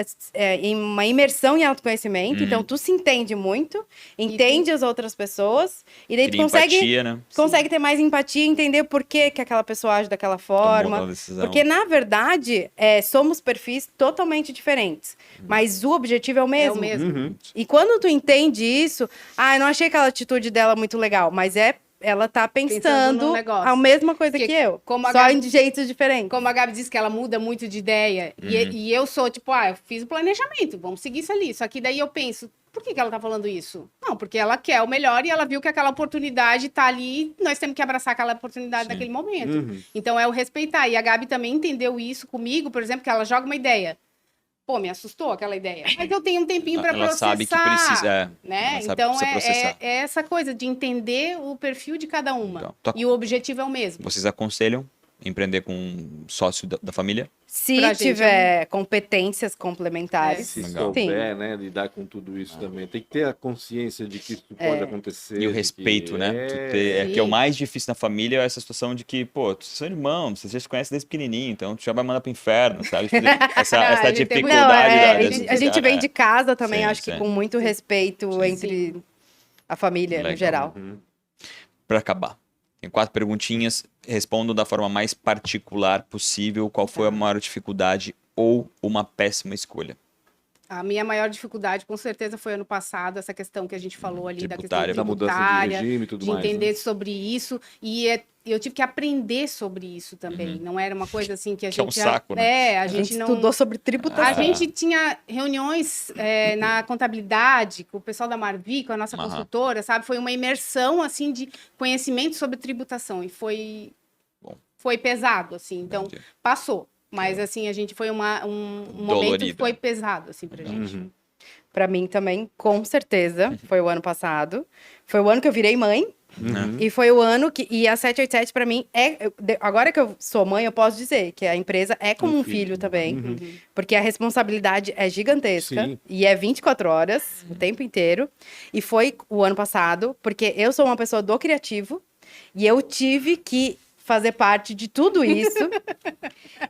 em uma imersão em autoconhecimento, então tu se entende muito, entende as outras pessoas, e daí tu Cria consegue, empatia, né? consegue ter mais empatia e entender por que, que aquela pessoa age daquela Tomou forma. aquela decisão. Porque, na verdade, somos perfis totalmente diferentes, mas o objetivo é o É mesmo. o mesmo. Uhum. E quando tu entende isso, eu não achei aquela atitude dela muito legal, mas ela tá Pensando pensando no negócio. a mesma coisa Porque que eu, como a só Gabi- em jeitos diferentes. Como a Gabi disse que ela muda muito de ideia, e eu sou tipo, eu fiz o planejamento, vamos seguir isso ali. Só que daí eu penso, por que ela tá falando isso? Não, porque ela quer o melhor e ela viu que aquela oportunidade tá ali, nós temos que abraçar aquela oportunidade naquele momento. Uhum. Então é o respeitar. E a Gabi também entendeu isso comigo, por exemplo, que ela joga uma ideia. Pô, me assustou aquela ideia. Mas eu tenho um tempinho para Ela processar. sabe que precisa. Né? Ela sabe que Então precisa processar. é essa coisa de entender o perfil de cada uma. Então, tu- E o objetivo é o mesmo. Vocês aconselham empreender com um sócio da família? Se Pra gente, tiver competências complementares. Se Legal. souber, né, lidar com tudo isso também. Tem que ter a consciência de que isso pode acontecer. E o de respeito, que né? Tu ter- Sim. que é o mais difícil na família é essa situação de que, pô, vocês são irmãos, vocês já se conhecem desde pequenininho, então tu já vai mandar pro inferno, sabe? Essa A gente tem muito- Não, dificuldade. a gente vem de casa também, Sim, acho que sim. com muito respeito Sim. entre a família Legal. no geral. Uhum. Para acabar, tem 4 perguntinhas. Respondam da forma mais particular possível. Qual foi a maior dificuldade ou uma péssima escolha? A minha maior dificuldade, com certeza, foi ano passado, essa questão que a gente falou ali da questão Tributária. Da mudança de tributária, regime e tudo de mais. entender né? sobre isso. E eu tive que aprender sobre isso também. Não era uma coisa assim que a Que é um gente... saco, né? a A gente gente não... estudou sobre tributação. A gente tinha reuniões na contabilidade com o pessoal da Marvi, com a nossa Aham. consultora, sabe? Foi uma imersão, assim, de conhecimento sobre tributação. E foi pesado, assim. Então, Entendi. passou. Mas, assim, a gente foi um momento Dolorido. que foi pesado, assim, pra gente. Uhum. Pra mim também, com certeza, foi o ano passado. Foi o ano que eu virei mãe. Uhum. E foi o ano que... E a 787, pra mim, agora que eu sou mãe, eu posso dizer que a empresa é como um filho também. Uhum. Porque a responsabilidade é gigantesca. Sim. E é 24 horas, o tempo inteiro. E foi o ano passado, porque eu sou uma pessoa do criativo. E eu tive que fazer parte de tudo isso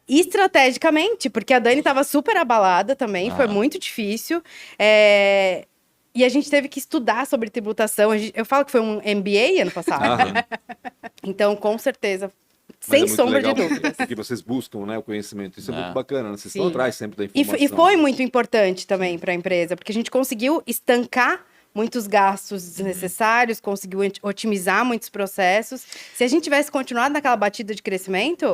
estrategicamente, porque a Dani estava super abalada também, foi muito difícil. E a gente teve que estudar sobre tributação. Eu falo que foi um MBA ano passado. Aham. Então, com certeza, Mas é sem muito sombra legal de dúvida. que vocês buscam, né, o conhecimento. Isso é Ah. muito bacana, né? Vocês estão Sim. atrás sempre da E informação. foi muito importante também para a empresa, porque a gente conseguiu estancar muitos gastos desnecessários, conseguiu otimizar muitos processos. Se a gente tivesse continuado naquela batida de crescimento,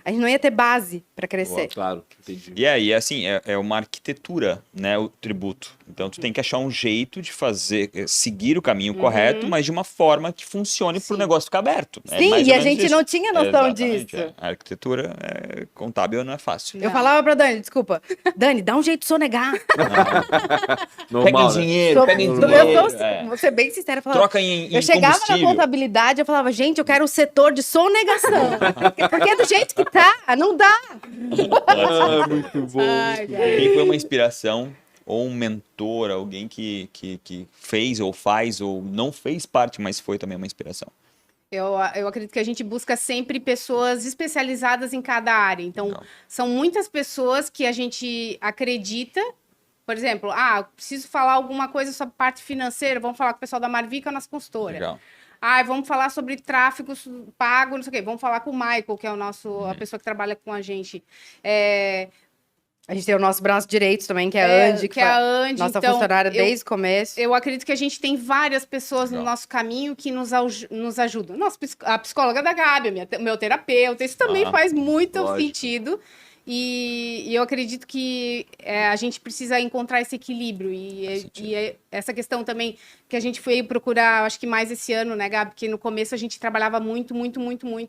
a gente não ia ter base para crescer. Boa, claro, entendi. E aí, assim, é uma arquitetura, né, o tributo. Então, tu tem que achar um jeito de fazer, seguir o caminho correto, mas de uma forma que funcione para o Sim. negócio ficar aberto. É Sim, mais e ou a menos gente isso. não tinha noção Exatamente, disso. é. A arquitetura contábil não é fácil. Eu Não. falava pra Dani, desculpa, Dani, dá um jeito de sonegar. Normal, né? Sou- pega em eu dinheiro. vou ser bem sincera, eu falava, Troca em eu chegava na combustível. contabilidade, eu falava, gente, eu quero o setor de sonegação. Porque do jeito que tá, não dá. Ah, muito bom. Quem foi uma inspiração ou um mentor, alguém que fez ou faz ou não fez parte, mas foi também uma inspiração? Eu acredito que a gente busca sempre pessoas especializadas em cada área. Então, Legal. são muitas pessoas que a gente acredita. Por exemplo, preciso falar alguma coisa sobre parte financeira, vamos falar com o pessoal da Marvica, a nossa consultora. Legal. Vamos falar sobre tráfego pago, não sei o quê. Vamos falar com o Michael, que é a pessoa que trabalha com a gente. A gente tem o nosso braço direito também, que é a Andy, que é a Andy. nossa então, funcionária desde o começo. Eu acredito que a gente tem várias pessoas no nosso caminho que nos ajudam. A psicóloga da Gabi, meu terapeuta, isso também faz muito sentido. E eu acredito que a gente precisa encontrar esse equilíbrio. E essa questão também que a gente foi procurar, acho que mais esse ano, né, Gabi? Porque no começo a gente trabalhava muito.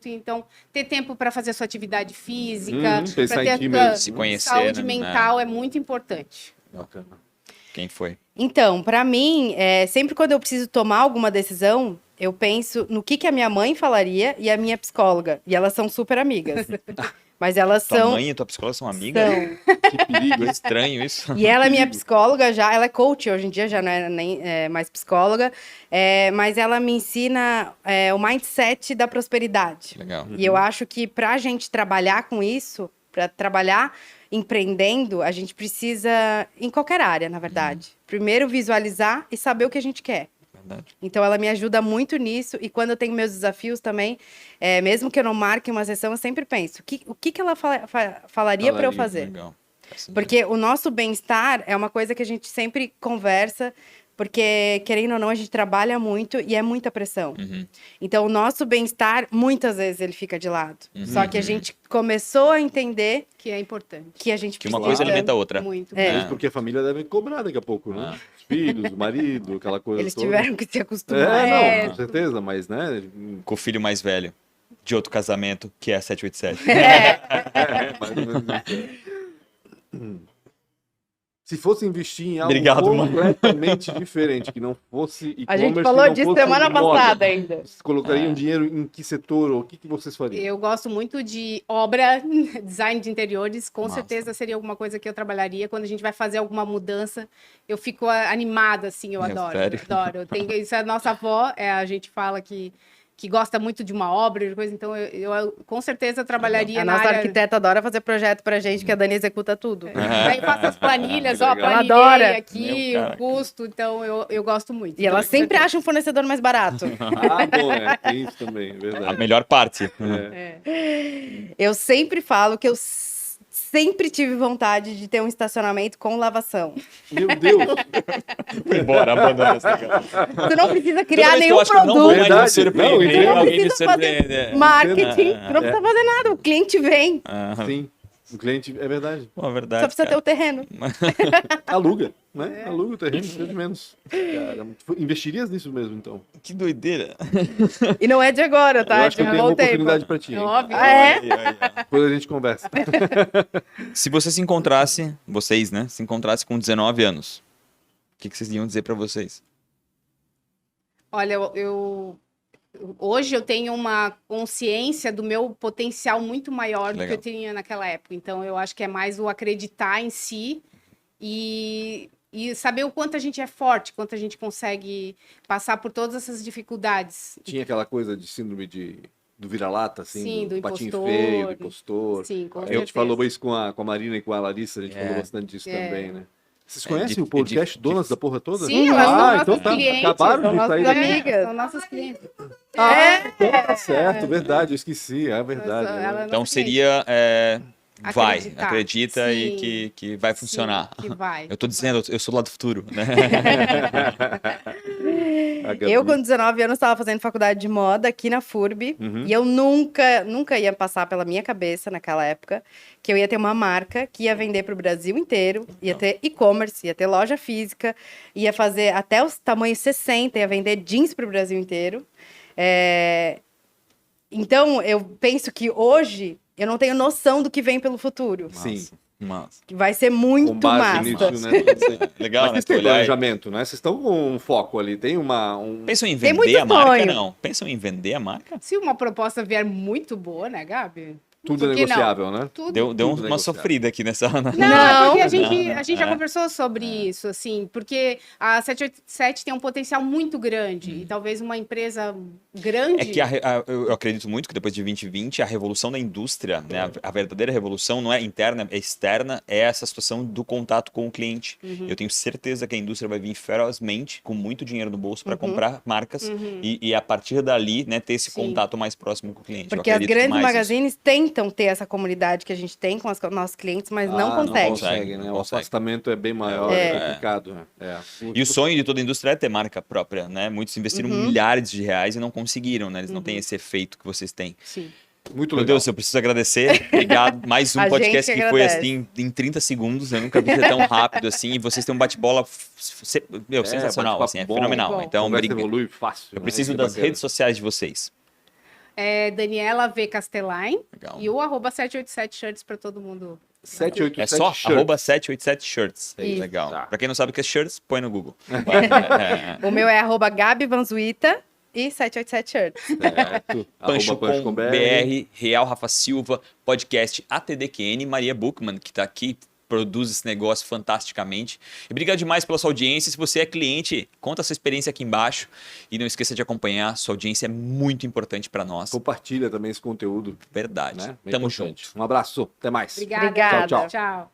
Então, ter tempo para fazer a sua atividade física, pensar para em ti ter mesmo. Se conhecer, saúde né? mental é muito importante. Bacana. Quem foi? Então, pra mim, sempre quando eu preciso tomar alguma decisão, eu penso no que a minha mãe falaria e a minha psicóloga. E elas são super amigas. Mas elas Tua são... mãe e tua psicóloga são amigas? São. Que perigo, hein? Estranho isso. E ela é minha psicóloga já, ela é coach hoje em dia, já não é nem mais psicóloga, mas ela me ensina o mindset da prosperidade. Legal. E eu acho que pra gente trabalhar com isso, pra trabalhar empreendendo, a gente precisa, em qualquer área, na verdade, primeiro visualizar e saber o que a gente quer. Verdade. Então, ela me ajuda muito nisso. E quando eu tenho meus desafios também, mesmo que eu não marque uma sessão, eu sempre penso, o que ela falaria para eu fazer? Legal. Faz sentido. Porque o nosso bem-estar é uma coisa que a gente sempre conversa, porque, querendo ou não, a gente trabalha muito e é muita pressão. Uhum. Então, o nosso bem-estar, muitas vezes, ele fica de lado. Só que a gente começou a entender Que é importante. que a gente Que uma precisa... coisa alimenta a outra. Muito. É. Mesmo porque a família deve cobrar daqui a pouco, né? Os filhos, o marido, aquela coisa Eles toda. tiveram que se acostumar. Não, com certeza, mas, né? Com o filho mais velho de outro casamento, que é a 787. Mais ou menos isso. Se fosse investir em algo Obrigado, mano. completamente diferente, que não fosse e-commerce, A gente que falou não disso fosse semana moda, passada ainda. vocês colocariam dinheiro em que setor ou o que vocês fariam? Eu gosto muito de obra, design de interiores. Com Massa. certeza seria alguma coisa que eu trabalharia. Quando a gente vai fazer alguma mudança, eu fico animada, assim, eu adoro. sério? Adoro. Isso é a nossa avó, a gente fala que gosta muito de uma obra, de coisa, então eu com certeza trabalharia A na nossa área... arquiteta adora fazer projeto pra gente, que a Dani executa tudo. Daí faço as planilhas, Legal. planilhei Ela adora. aqui, Meu, o cara. custo, então eu gosto muito. E ela Então, sempre acha um fornecedor mais barato. Ah, bom, tem isso também, é A verdade. melhor parte. Eu sempre falo que eu sempre tive vontade de ter um estacionamento com lavação. Meu Deus! Foi embora, abandona essa cara. Tu não precisa criar Toda vez que eu nenhum acho que eu não vou produto, mais Verdade. me surpreender, Não, então alguém me precisa fazer surpreender. marketing, tu não precisa fazer nada, o cliente vem. Sim, o cliente, é verdade. Pô, verdade. Só precisa ter cara. o terreno. Aluga, né? Aluga o terreno, precisa de menos. Cara, investirias nisso mesmo, então. Que doideira. E não é de agora, Eu tá? acho que eu Já tenho uma voltei, oportunidade pô. pra ti. hein? Óbvio. Ah, é? Aí, aí, ó. Depois a gente conversa. Se você se encontrasse, vocês, né? Se encontrasse com 19 anos, o que vocês iam dizer pra vocês? Olha, hoje eu tenho uma consciência do meu potencial muito maior do que Legal. eu tinha naquela época. Então, eu acho que é mais o acreditar em si e saber o quanto a gente é forte, quanto a gente consegue passar por todas essas dificuldades. Tinha aquela coisa de síndrome do vira-lata, assim, Sim, do patinho impostor. feio, do impostor. Sim, com A gente certeza. falou isso com a Marina e com a Larissa, a gente É. falou bastante disso É. também, né? Vocês conhecem de- o podcast de- Donas da Porra Toda? Sim, elas são nossas então tá. clientes, Acabaram são de nossas sair daqui. amigas. São nossas clientes. Então tá certo, verdade, eu esqueci, é verdade. Ela- né? ela- Então nossa seria. Vai, Acreditar. acredita Sim. e que vai funcionar. Sim, que vai. Eu tô dizendo, eu sou lá do futuro, né? A Gabi. Eu, com 19 anos, estava fazendo faculdade de moda aqui na FURB. Uhum. E eu nunca ia passar pela minha cabeça naquela época que eu ia ter uma marca que ia vender para o Brasil inteiro, ia ter e-commerce, ia ter loja física, ia fazer até os tamanhos 60, ia vender jeans para o Brasil inteiro. Então, eu penso que hoje eu não tenho noção do que vem pelo futuro. Sim. Massa. Que vai ser muito Com base massa. nisso, né? Legal, Mas né? vocês Tu têm olhar e- planejamento, né? Vocês estão com um foco ali, tem Pensam em Tem vender muito a marca? sonho. Não. Pensam em vender a marca? Se uma proposta vier muito boa, né, Gabi? Tudo é Por que não? negociável, né? Tudo. Deu Tudo uma negociável. sofrida aqui nessa... Não, Não. é porque a gente já É. conversou sobre isso, assim, porque a 787 tem um potencial muito grande, e talvez uma empresa grande... É que eu acredito muito que depois de 2020, a revolução da indústria, né, a verdadeira revolução não é interna, é externa, é essa situação do contato com o cliente. Eu tenho certeza que a indústria vai vir ferozmente, com muito dinheiro no bolso, para comprar marcas e a partir dali, né, ter esse Sim. contato mais próximo com o cliente. Eu Porque as acredito grandes mais nisso. magazines tentam ter essa comunidade que a gente tem com os nossos clientes, mas não Não conseguem. consegue, né? Não O consegue. afastamento é bem maior, É. é complicado. Né? É. E o sonho de toda a indústria é ter marca própria, né? Muitos investiram milhares de reais e não conseguiram, né? Eles não têm esse efeito que vocês têm. Sim. Muito Meu legal. Deus, eu preciso agradecer. Obrigado. Mais um A podcast gente que foi agradece. assim em 30 segundos. Eu nunca vi ser tão rápido assim. E vocês têm um bate-bola sensacional, bate-papo assim, é bom. fenomenal. Bom. Então, Conversa obrigado. evolui fácil. Eu né? preciso Isso é das bacana. redes sociais de vocês. É Daniela V. Castellain Legal. e o @787shirts para todo mundo. 787 É só shirt. @787shirts. Isso. Legal. Tá. Pra quem não sabe o que é shirts, põe no Google. O meu é @Gabi Vanzuita e 787 Shirts. Certo. Pancho Arroba Pancho com com BR, Real Rafa Silva, podcast ATDQN, Maria Buchmann, que tá aqui, produz esse negócio fantasticamente. E obrigado demais pela sua audiência. Se você é cliente, conta a sua experiência aqui embaixo. E não esqueça de acompanhar, sua audiência é muito importante para nós. Compartilha também esse conteúdo. Verdade. Né? Bem Tamo importante. junto. Um abraço. Até mais. Obrigada. Obrigada. Tchau, tchau. Tchau.